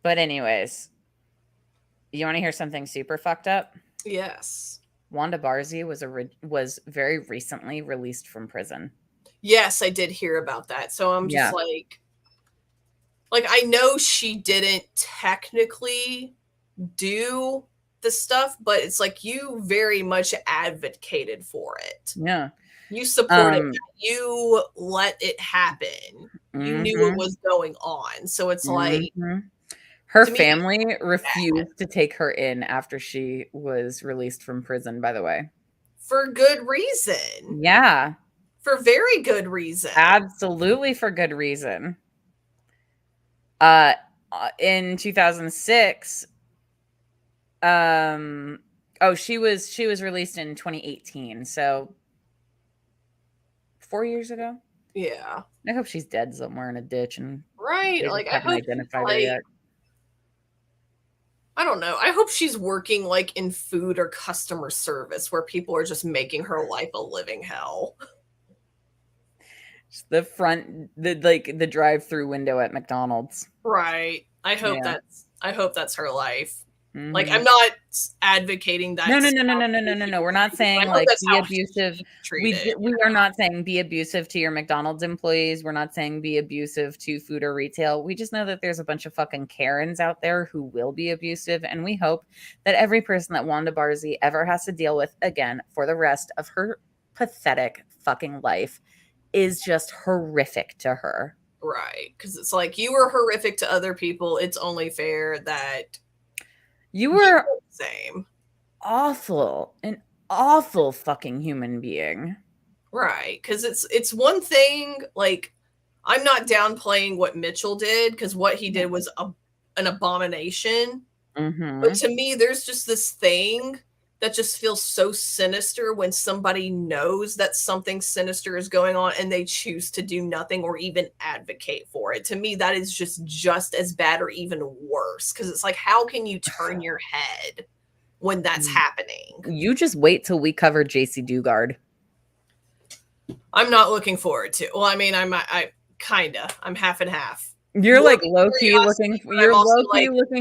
But anyways, you want to hear something super fucked up? Yes. Wanda Barzee was very recently released from prison. Yes, I did hear about that. So I'm just like, I know she didn't technically do the stuff, but it's like you very much advocated for it. Yeah. You supported it. You let it happen. You knew it was going on. So it's like her family refused to take her in after she was released from prison, by the way. For good reason. Yeah. For very good reason. Absolutely for good reason. In 2006, she was released in 2018, so 4 years ago. Yeah. I hope she's dead somewhere in a ditch and Right? They just Like, I haven't hope, identified her like, yet. I don't know. I hope she's working like in food or customer service where people are just making her life a living hell. Just the front, the drive-through window at McDonald's. Right. I hope that's her life. Like, I'm Mm-hmm. not advocating that. No. We're not saying I hope like that's be how abusive. she's treated. We are not saying be abusive to your McDonald's employees. We're not saying be abusive to food or retail. We just know that there's a bunch of fucking Karens out there who will be abusive, and we hope that every person that Wanda Barzee ever has to deal with again for the rest of her pathetic fucking life is just horrific to her. Right. Because it's like, you were horrific to other people. It's only fair that You were the same. an awful fucking human being. Right. Because it's one thing, like, I'm not downplaying what Mitchell did, because what he did was an abomination. Mm-hmm. But to me, there's just this thing that just feels so sinister when somebody knows that something sinister is going on and they choose to do nothing or even advocate for it. To me, that is just as bad or even worse, because it's like, how can you turn your head when that's happening? You just wait till we cover JC Dugard. I'm not looking forward to. Well, I mean, I'm half and half. You're like low-key looking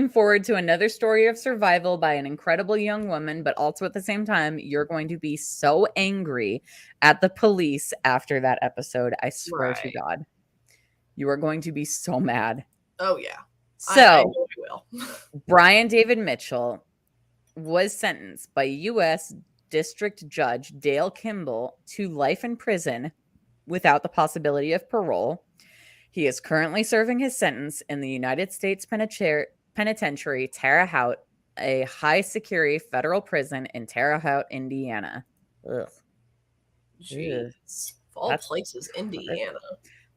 forward to another story of survival by an incredible young woman, but also at the same time, you're going to be so angry at the police after that episode. I swear to God. You are going to be so mad. Oh, yeah. So, I know I will. Brian David Mitchell was sentenced by U.S. District Judge Dale Kimball to life in prison without the possibility of parole. He is currently serving his sentence in the United States Penitentiary Terre Haute, a high-security federal prison in Terre Haute, Indiana. Ugh. Jeez. Of all places, Indiana.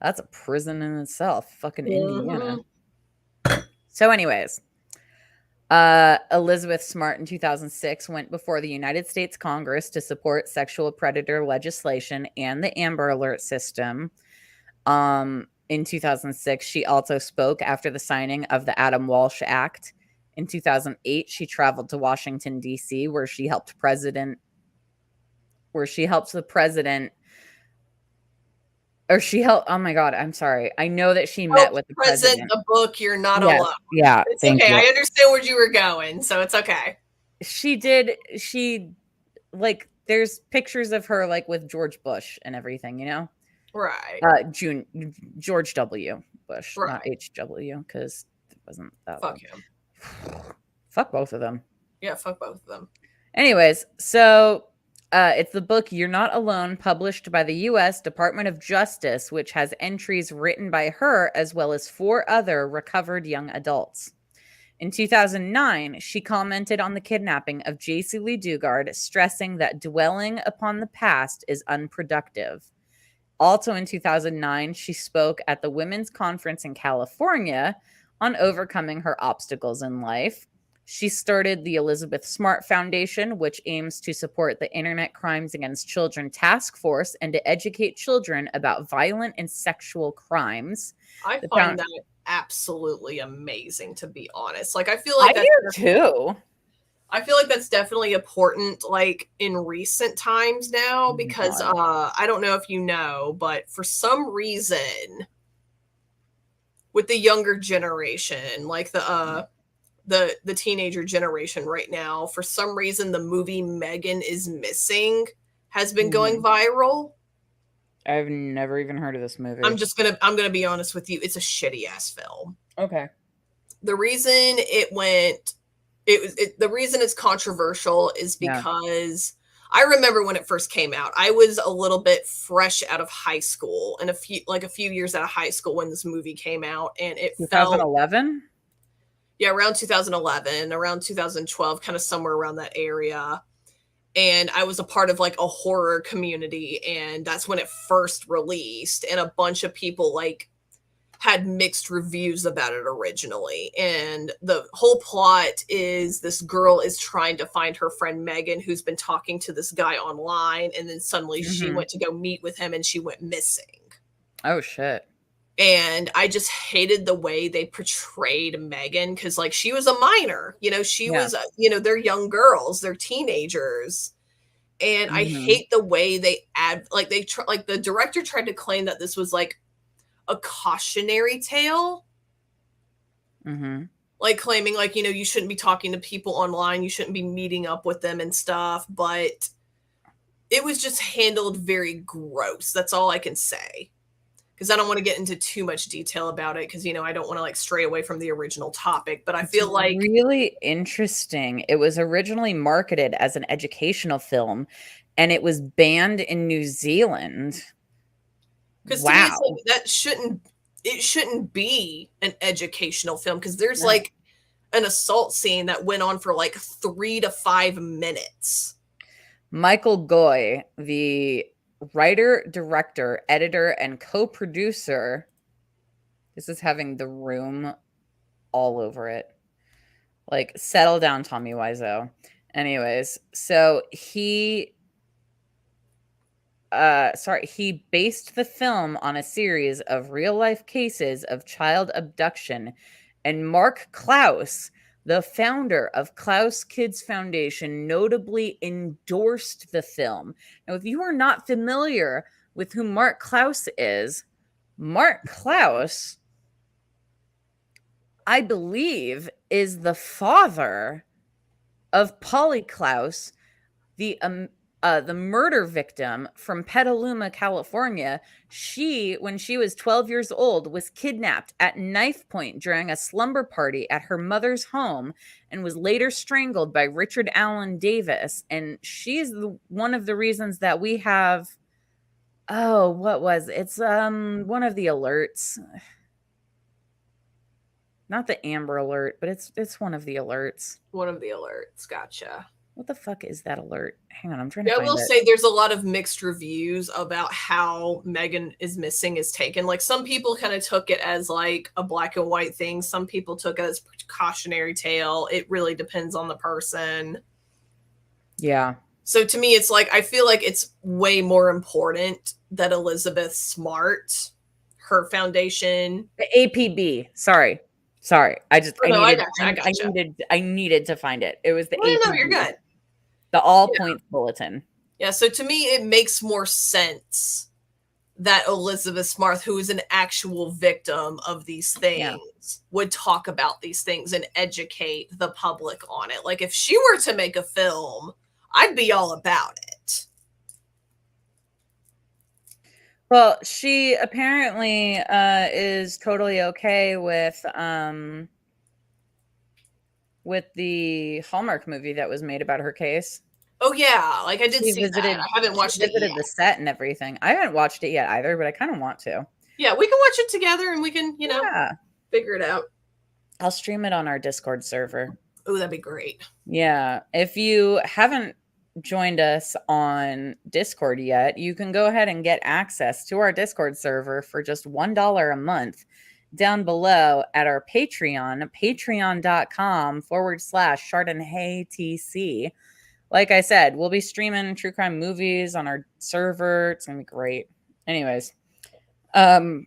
That's a prison in itself. Fucking Indiana. So anyways, Elizabeth Smart in 2006 went before the United States Congress to support sexual predator legislation and the Amber Alert system. In 2006, she also spoke after the signing of the Adam Walsh Act. In 2008, she traveled to Washington, D.C., where she helped the president, oh my God, I'm sorry. I know that she met with the president. The book, You're Not Alone. Yeah, it's okay. You. I understand where you were going, so it's okay. There's pictures of her like with George Bush and everything, you know? Right. George W. Bush, right. Not H.W., because it wasn't that Fuck long. him. Fuck both of them. Yeah, fuck both of them. Anyways, so it's the book You're Not Alone, published by the U.S. Department of Justice, which has entries written by her as well as 4 other recovered young adults. In 2009, she commented on the kidnapping of J.C. Lee Dugard, stressing that dwelling upon the past is unproductive. Also in 2009, she spoke at the Women's Conference in California on overcoming her obstacles in life. She started the Elizabeth Smart Foundation, which aims to support the Internet Crimes Against Children Task Force and to educate children about violent and sexual crimes. I find that absolutely amazing, to be honest. Like, I feel like I do too. I feel like that's definitely important, like, in recent times now, because I don't know if you know, but for some reason, with the younger generation, like the teenager generation right now, for some reason, the movie Megan is Missing has been going viral. I've never even heard of this movie. I'm gonna be honest with you. It's a shitty ass film. Okay. The reason the reason it's controversial is because I remember when it first came out. I was a little bit fresh out of high school, and a few years out of high school when this movie came out, and it 2011. Yeah, around 2011, around 2012, kind of somewhere around that area. And I was a part of like a horror community, and that's when it first released, and a bunch of people like had mixed reviews about it originally. And the whole plot is this girl is trying to find her friend Megan, who's been talking to this guy online, and then suddenly she went to go meet with him and she went missing. Oh shit. And I just hated the way they portrayed Megan because, like, she was a minor. She was, they're young girls, they're teenagers. And I hate the way they like the director tried to claim that this was like a cautionary tale. Like claiming like, you shouldn't be talking to people online, you shouldn't be meeting up with them and stuff, but it was just handled very gross. That's all I can say. Because I don't want to get into too much detail about it because, I don't want to like stray away from the original topic, but I feel like really interesting. It was originally marketed as an educational film and it was banned in New Zealand. Because to me, it's like that shouldn't be an educational film because there's like an assault scene that went on for like 3 to 5 minutes. Michael Goy, the writer, director, editor, and co-producer. This is having The Room all over it. Like, settle down, Tommy Wiseau. Anyways, so he based the film on a series of real-life cases of child abduction, and Mark Klaus, the founder of Klaus Kids Foundation, notably endorsed the film. Now, if you are not familiar with who Mark Klaus is, Mark Klaus, I believe, is the father of Polly Klaus, the murder victim from Petaluma, California. When she was 12 years old, was kidnapped at knife point during a slumber party at her mother's home and was later strangled by Richard Allen Davis. And she's one of the reasons that we have, it's one of the alerts. Not the Amber Alert, but it's one of the alerts. One of the alerts, gotcha. What the fuck is that alert? Hang on, I'm trying to find it. I will say there's a lot of mixed reviews about how Megan is Missing is taken. Like, some people kind of took it as like a black and white thing. Some people took it as cautionary tale. It really depends on the person. Yeah. So to me, it's like, I feel like it's way more important that Elizabeth Smart, her foundation. The APB. Sorry. I needed to find it. It was the APB. No, you're good. The All Points Bulletin. Yeah, so to me, it makes more sense that Elizabeth Smart, who is an actual victim of these things, would talk about these things and educate the public on it. Like, if she were to make a film, I'd be all about it. Well, she apparently is totally okay with the Hallmark movie that was made about her case. Oh yeah, like I did see that. I haven't watched it yet. The set and everything. I haven't watched it yet either, but I kind of want to. Yeah, we can watch it together and we can, figure it out. I'll stream it on our Discord server. Oh, that'd be great. Yeah. If you haven't joined us on Discord yet, you can go ahead and get access to our Discord server for just $1 a month down below at our Patreon, patreon.com/ChardonnayTC. Like I said, we'll be streaming true crime movies on our server. It's going to be great. Anyways, on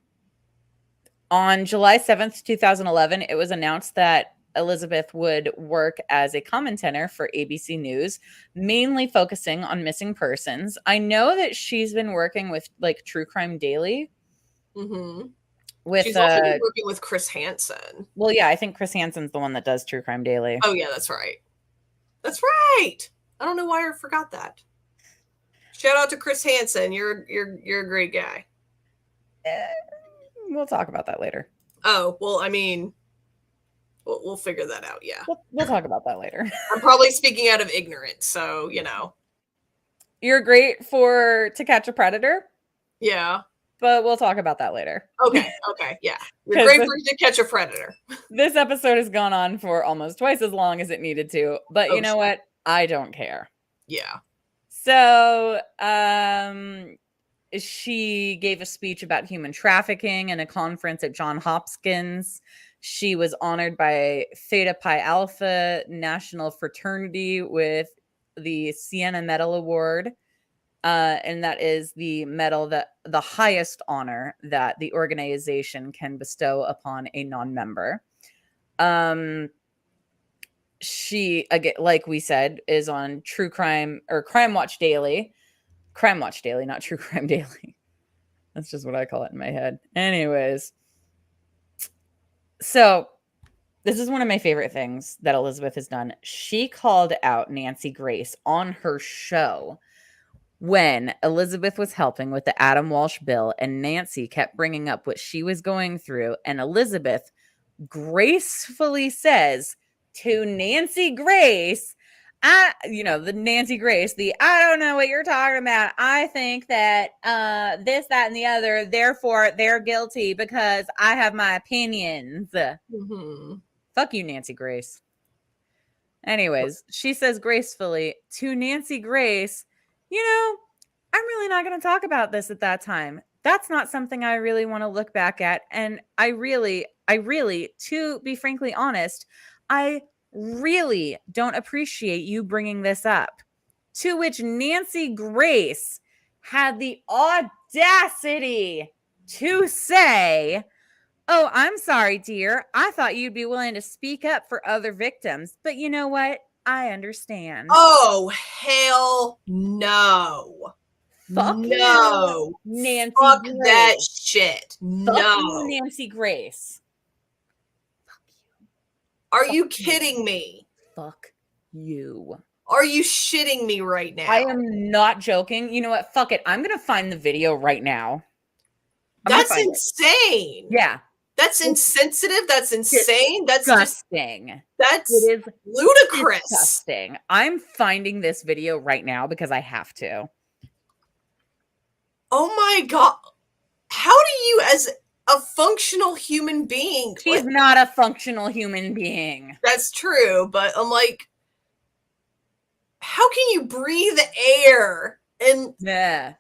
July 7th, 2011, it was announced that Elizabeth would work as a commentator for ABC News, mainly focusing on missing persons. I know that she's been working with like True Crime Daily. Mm-hmm. She's also been working with Chris Hansen. Well, yeah, I think Chris Hansen's the one that does True Crime Daily. Oh yeah, that's right. That's right. I don't know why I forgot that. Shout out to Chris Hansen. You're a great guy. We'll talk about that later. Oh, well, I mean, we'll figure that out. Yeah. We'll talk about that later. I'm probably speaking out of ignorance. So, You're great To Catch a Predator. Yeah. But we'll talk about that later. Okay. Yeah. You're great for To Catch a Predator. This episode has gone on for almost twice as long as it needed to. But you know what? I don't care. Yeah. So, she gave a speech about human trafficking in a conference at Johns Hopkins. She was honored by Theta Pi Alpha National Fraternity with the Siena Medal Award. And that is the medal, that the highest honor that the organization can bestow upon a non-member. She, again, like we said, is on True Crime or Crime Watch Daily. Crime Watch Daily, not True Crime Daily. That's just what I call it in my head. Anyways, so this is one of my favorite things that Elizabeth has done. She called out Nancy Grace on her show when Elizabeth was helping with the Adam Walsh bill, and Nancy kept bringing up what she was going through, and Elizabeth gracefully says to Nancy Grace, the Nancy Grace, I don't know what you're talking about. I think that this, that, and the other, therefore they're guilty because I have my opinions. Mm-hmm. Fuck you, Nancy Grace. Anyways, she says gracefully to Nancy Grace, I'm really not going to talk about this at that time. That's not something I really want to look back at. And I really, to be frankly honest, I really don't appreciate you bringing this up. To which Nancy Grace had the audacity to say, "Oh, I'm sorry, dear. I thought you'd be willing to speak up for other victims. But you know what? I understand." Oh, hell no. Fuck you, Nancy Fuck Grace. that shit. Fuck you, Nancy Grace. Fuck you. Are you kidding me? Fuck you. Are you shitting me right now? I am not joking. You know what? Fuck it. I'm going to find the video right now. That's insane. Yeah. That's insensitive. That's insane. That's disgusting. That's ludicrous. Disgusting. I'm finding this video right now because I have to. Oh my God. How do you, as a functional human being? She's not a functional human being. That's true, but I'm like, how can you breathe air? And yeah.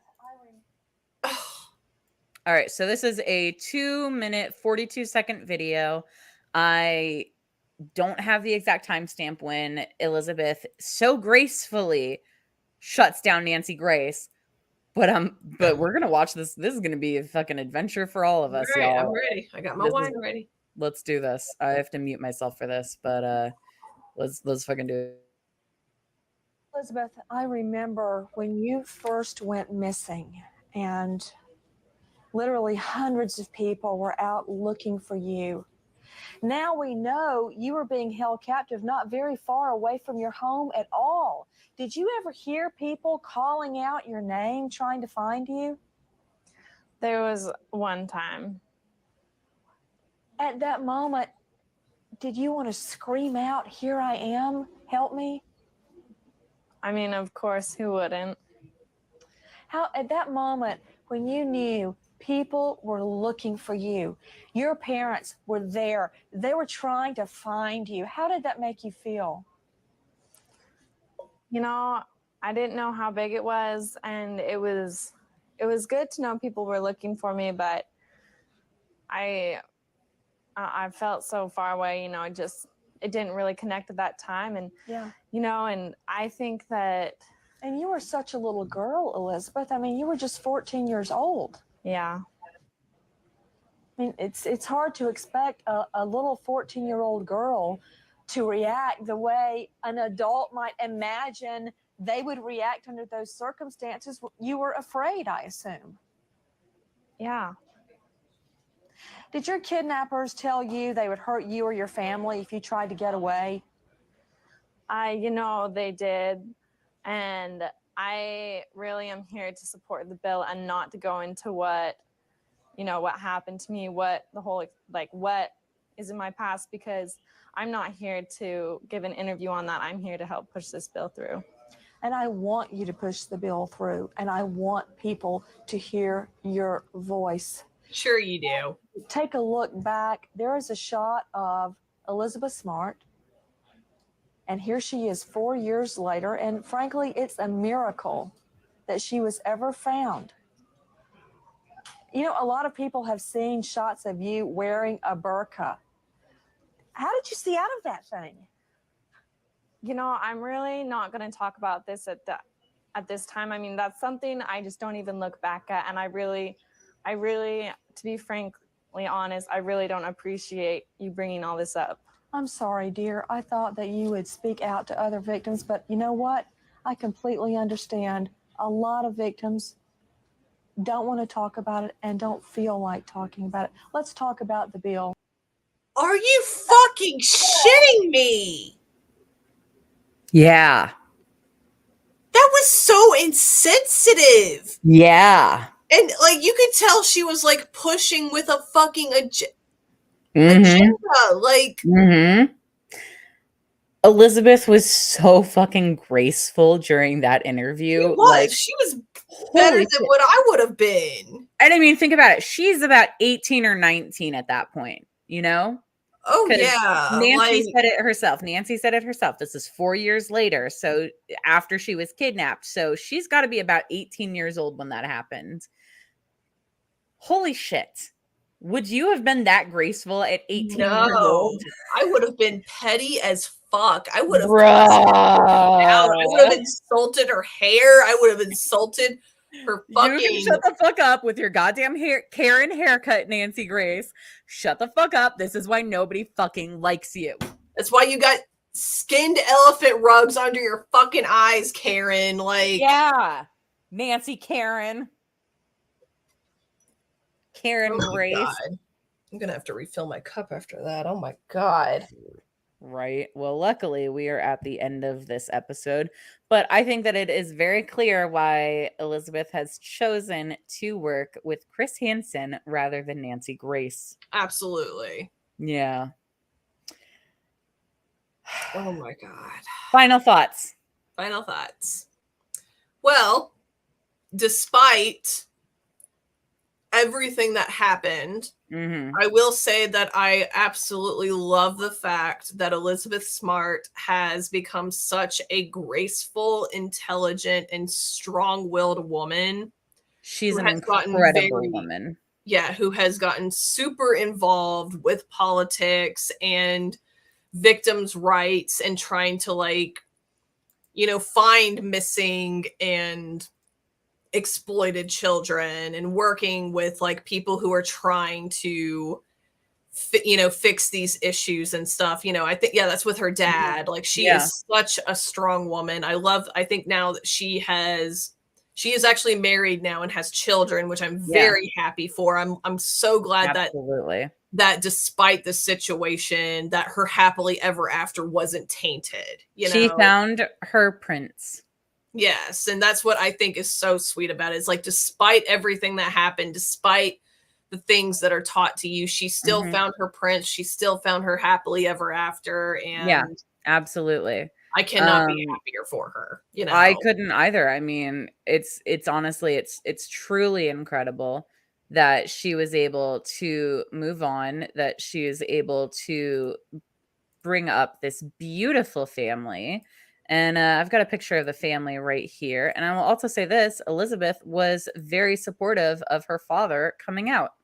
All right, so this is a 2-minute, 42-second video. I don't have the exact timestamp when Elizabeth so gracefully shuts down Nancy Grace, but we're gonna watch this. This is gonna be a fucking adventure for all of us, all right, y'all. I'm ready. I got my wine ready. Let's do this. I have to mute myself for this, but let's fucking do it. Elizabeth, I remember when you first went missing, and literally hundreds of people were out looking for you. Now we know you were being held captive not very far away from your home at all. Did you ever hear people calling out your name, trying to find you? There was one time. At that moment, did you want to scream out, "Here I am, help me"? I mean, of course, who wouldn't? How, at that moment, when you knew people were looking for you, your parents were there, they were trying to find you, how did that make you feel? You know, I didn't know how big it was, and it was good to know people were looking for me, but I felt so far away, it didn't really connect at that time. And, and I think that. And you were such a little girl, Elizabeth. I mean, you were just 14 years old. Yeah. I mean, it's hard to expect a little 14-year-old girl to react the way an adult might imagine they would react under those circumstances. You were afraid, I assume. Yeah. Did your kidnappers tell you they would hurt you or your family if you tried to get away? They did. And I really am here to support the bill and not to go into what happened to me, what the whole, what is in my past, because I'm not here to give an interview on that. I'm here to help push this bill through. And I want you to push the bill through, and I want people to hear your voice. Sure you do. Take a look back. There is a shot of Elizabeth Smart, and here she is 4 years later, and frankly, it's a miracle that she was ever found. A lot of people have seen shots of you wearing a burqa. How did you see out of that thing? I'm really not going to talk about this at this time, I mean, that's something I just don't even look back at. And I really, to be frankly honest, I really don't appreciate you bringing all this up. I'm sorry, dear. I thought that you would speak out to other victims, but you know what? I completely understand. A lot of victims don't want to talk about it and don't feel like talking about it. Let's talk about the bill. Are you fucking shitting me? Yeah. That was so insensitive. Yeah. And like you could tell she was like pushing with a fucking agenda. Like Elizabeth was so fucking graceful during that interview. She was. Like, she was better than what I would have been. And I mean, think about it. She's about 18 or 19 at that point, you know? Oh, yeah. Nancy said it herself. Nancy said it herself. This is 4 years later. So after she was kidnapped. So she's got to be about 18 years old when that happened. Holy shit. Would you have been that graceful at 18 years old? I would have been petty as fuck. I would have I would have insulted her hair. I would have insulted her fucking... You can shut the fuck up with your goddamn Karen haircut, Nancy Grace. Shut the fuck up. This is why nobody fucking likes you. That's why you got skinned elephant rugs under your fucking eyes, Karen. Like, yeah, Nancy Karen Grace. God. I'm gonna have to refill my cup after that. Oh my God. Right. Well, luckily we are at the end of this episode, but I think that it is very clear why Elizabeth has chosen to work with Chris Hansen rather than Nancy Grace. Absolutely. Yeah. Oh my God. Final thoughts. Well, despite everything that happened, I will say that I absolutely love the fact that Elizabeth Smart has become such a graceful, intelligent, and strong-willed woman. She's an incredible woman. Yeah, who has gotten super involved with politics and victims' rights and trying to, like, you know, find missing and exploited children and working with like people who are trying to fix these issues and stuff. You know, I think, yeah, that's with her dad. Like she is such a strong woman. I think now that she is actually married now and has children, which I'm very happy for. I'm so glad that despite the situation that her happily ever after wasn't tainted. She found her prince. Yes, and that's what I think is so sweet about it. Is like, despite everything that happened, despite the things that are taught to you, she still found her prince. She still found her happily ever after. And yeah, absolutely. I cannot be happier for her. You know, I couldn't either. I mean, it's honestly, it's truly incredible that she was able to move on, that she is able to bring up this beautiful family. And I've got a picture of the family right here. And I will also say this, Elizabeth was very supportive of her father coming out.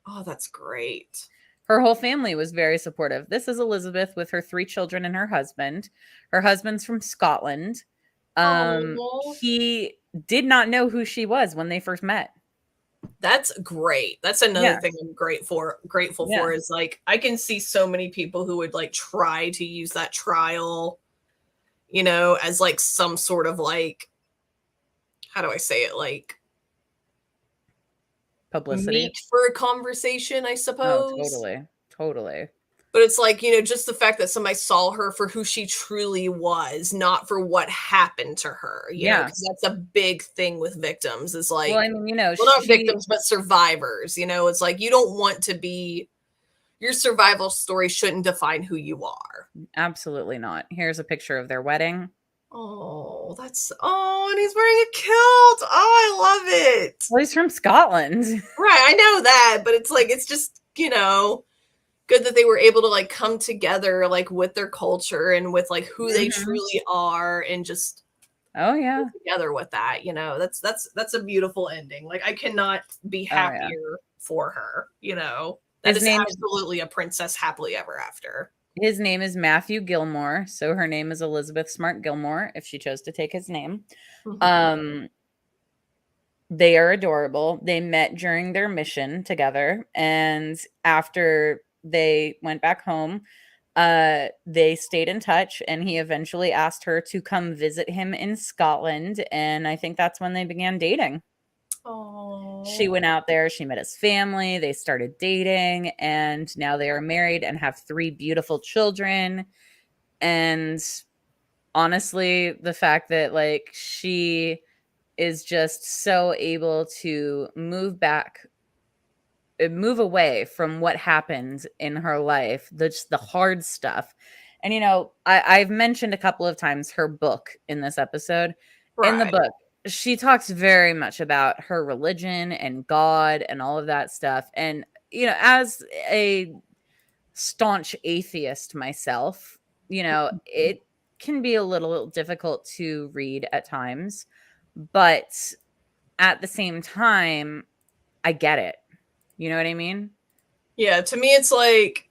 Oh, that's great. Her whole family was very supportive. This is Elizabeth with her 3 children and her husband. Her husband's from Scotland. He did not know who she was when they first met. That's great. That's another thing I'm grateful for is like, I can see so many people who would like try to use that trial, you know, as like some sort of like, how do I say it? Like publicity meat for a conversation, I suppose. Oh, totally. But it's like, you know, just the fact that somebody saw her for who she truly was, not for what happened to her. You know, because that's a big thing with victims is like, well, I mean, you know, not victims, but survivors. You know, it's like, you don't want to be, your survival story shouldn't define who you are. Absolutely not. Here's a picture of their wedding. Oh, and he's wearing a kilt. Oh, I love it. Well, he's from Scotland. Right, I know that, but it's like, it's just, you know, good that they were able to like come together like with their culture and with like who they truly are and just together with that. You know, that's a beautiful ending. Like, I cannot be happier for her, you know. That is absolutely a princess happily ever after. His name is Matthew Gilmore, so her name is Elizabeth Smart Gilmore if she chose to take his name. They are adorable. They met during their mission together, and after they went back home, they stayed in touch, and he eventually asked her to come visit him in Scotland, and I think that's when they began dating. She went out there, she met his family, they started dating, and now they are married and have 3 beautiful children. And honestly, the fact that like she is just so able to move away from what happened in her life, just the hard stuff. And I've mentioned a couple of times her book in this episode. In the book, she talks very much about her religion and God and all of that stuff. And as a staunch atheist myself, it can be a little difficult to read at times, but at the same time, I get it. You know what I mean? Yeah, to me, it's like,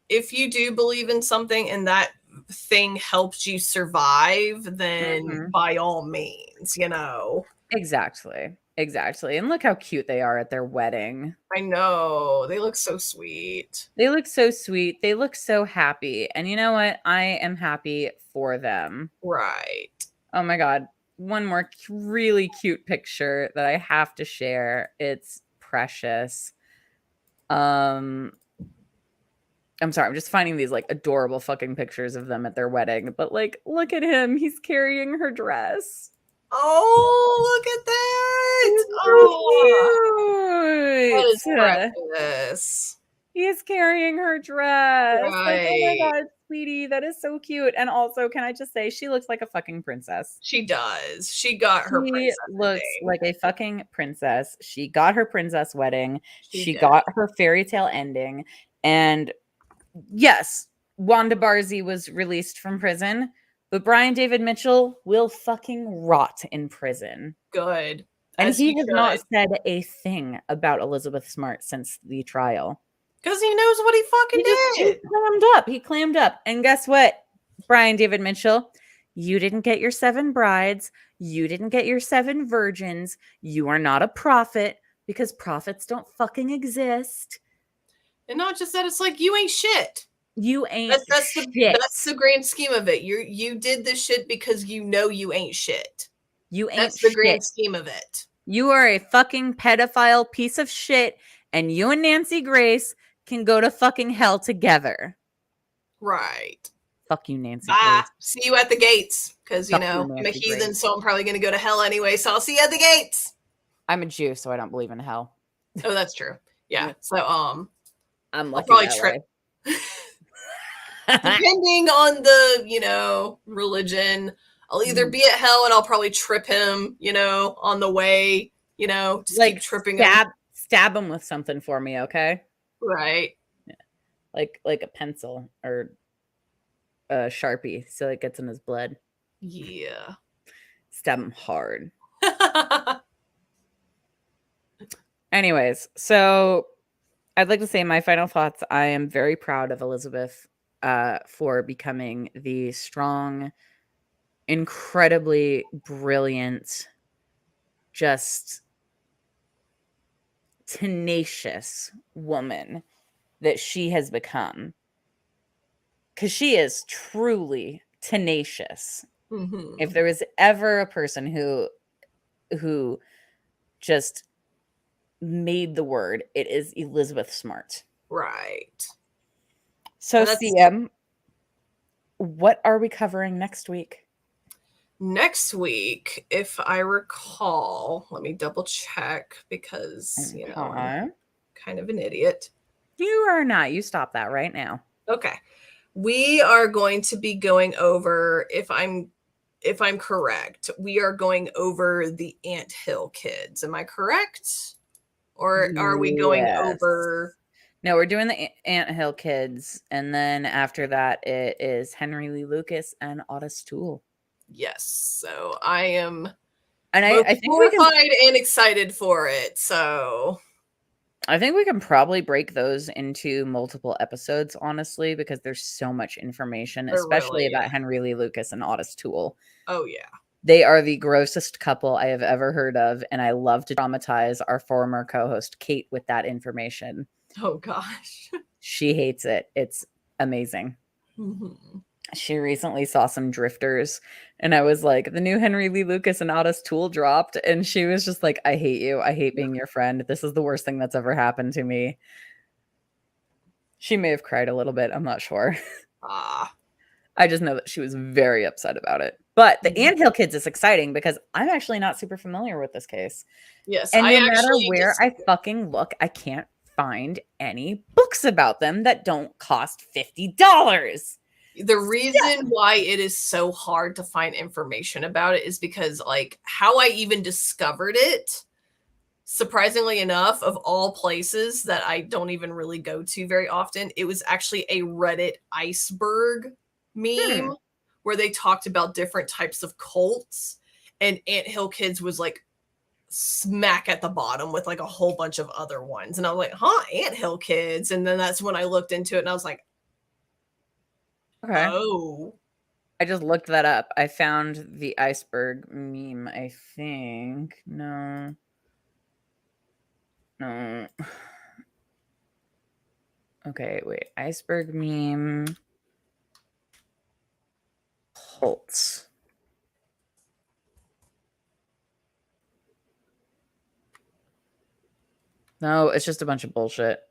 if you do believe in something and that thing helps you survive, then by all means, Exactly. And look how cute they are at their wedding. I know. They look so sweet. They look so sweet. They look so happy. And you know what? I am happy for them. Right. Oh my God. One more really cute picture that I have to share. It's precious. I'm sorry, I'm just finding these like adorable fucking pictures of them at their wedding. But like, look at him. He's carrying her dress. Oh, look at that. Oh, that is precious. He's carrying her dress. Right. Like, oh my God, sweetie, that is so cute. And also, can I just say, she looks like a fucking princess. She does. She got her princess. She looks like a fucking princess. She got her princess wedding. She got her fairy tale ending. And yes, Wanda Barzee was released from prison, but Brian David Mitchell will fucking rot in prison. Good. And he has not said a thing about Elizabeth Smart since the trial. Because he knows what he fucking did. He clammed up. And guess what, Brian David Mitchell? You didn't get your 7 brides. You didn't get your 7 virgins. You are not a prophet because prophets don't fucking exist. And not just that, it's like, you ain't shit. You ain't that's shit. That's the grand scheme of it. You did this shit because you know you ain't shit. You ain't That's the grand scheme of it. You are a fucking pedophile piece of shit, and you and Nancy Grace can go to fucking hell together. Right. Fuck you, Nancy Grace. Grace. See you at the gates. Because, I'm a heathen, so I'm probably going to go to hell anyway, so I'll see you at the gates. I'm a Jew, so I don't believe in hell. Oh, that's true. Yeah. So, I'm lucky I'll probably trip. Depending on the, religion, I'll either be at hell and I'll probably trip him, on the way, just like keep tripping him. Stab him with something for me, okay? Right. Yeah. Like a pencil or a Sharpie so it gets in his blood. Yeah. Stab him hard. Anyways, so I'd like to say my final thoughts. I am very proud of Elizabeth for becoming the strong, incredibly brilliant, just tenacious woman that she has become. Because she is truly tenacious. Mm-hmm. If there was ever a person who just made the word, it is Elizabeth Smart. Right. So CM, what are we covering next week? Next week, if I recall, let me double check because, I'm kind of an idiot. You are not. You stop that right now. Okay. We are going to be going over, if I'm correct, we are going over the Anthill kids. Am I correct? Or are we going over... No, we're doing the Anthill kids, and then after that, it is Henry Lee Lucas and Otis Toole. Yes, so I am I think horrified and excited for it. So I think we can probably break those into multiple episodes, honestly, because there's so much information, especially about Henry Lee Lucas and Otis Toole. Oh, yeah. They are the grossest couple I have ever heard of, and I love to traumatize our former co-host, Kate, with that information. Oh, gosh. She hates it. It's amazing. Mm-hmm. She recently saw some Drifters, and I was like, the new Henry Lee Lucas and Otis Toole dropped, and she was just like, I hate you. I hate being your friend. This is the worst thing that's ever happened to me. She may have cried a little bit. I'm not sure. I just know that she was very upset about it. But the Anthill Kids is exciting because I'm actually not super familiar with this case. Yes, and no matter where I fucking look, I can't find any books about them that don't cost $50. The reason why it is so hard to find information about it is because, like, how I even discovered it, surprisingly enough, of all places that I don't even really go to very often, it was actually a Reddit iceberg meme where they talked about different types of cults, and Anthill Kids was like smack at the bottom with like a whole bunch of other ones. And I was like, Anthill Kids. And then that's when I looked into it and I was like, okay. Oh. I just looked that up. I found the iceberg meme, I think. No. Okay, wait. Iceberg meme. Cults. No, it's just a bunch of bullshit.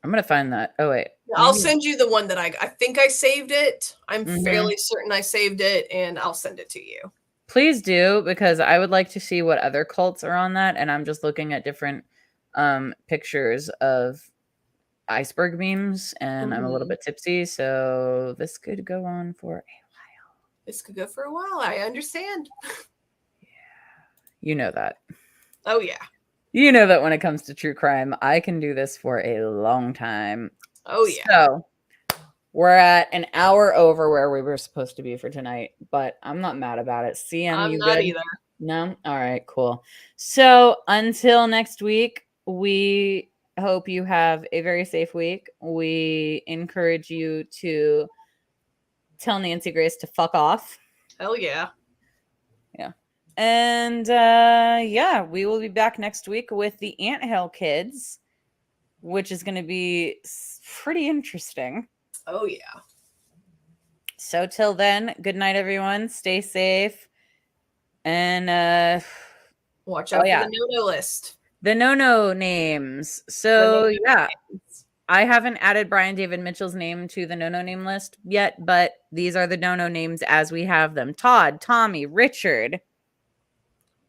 I'm going to find that. Oh, wait. I'll send you the one that I think I saved it. I'm fairly certain I saved it, and I'll send it to you. Please do, because I would like to see what other cults are on that. And I'm just looking at different pictures of iceberg memes, and I'm a little bit tipsy. So this could go on for a while. This could go for a while. I understand. Yeah. You know that. Oh, yeah. You know that when it comes to true crime, I can do this for a long time. Oh, yeah. So we're at an hour over where we were supposed to be for tonight, but I'm not mad about it. CM, I'm you not good? either. No? All right, cool. So until next week, we hope you have a very safe week. We encourage you to tell Nancy Grace to fuck off. Hell yeah. Yeah. And yeah, we will be back next week with the Anthill Kids, which is going to be pretty interesting. Oh, yeah. So till then, good night, everyone. Stay safe. And watch out for the no-no list. The no-no names. So yeah, I haven't added Brian David Mitchell's name to the no-no name list yet, but these are the no-no names as we have them. Todd, Tommy, Richard,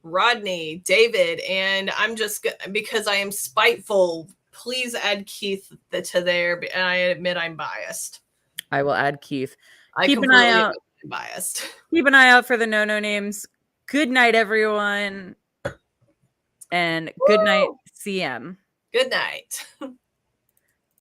Rodney, David, and I'm just, because I am spiteful, please add Keith to there, and I admit I'm biased. I will add Keith. Keep an eye out. Biased. Keep an eye out for the no-no names. Good night, everyone. And good night, CM. Good night.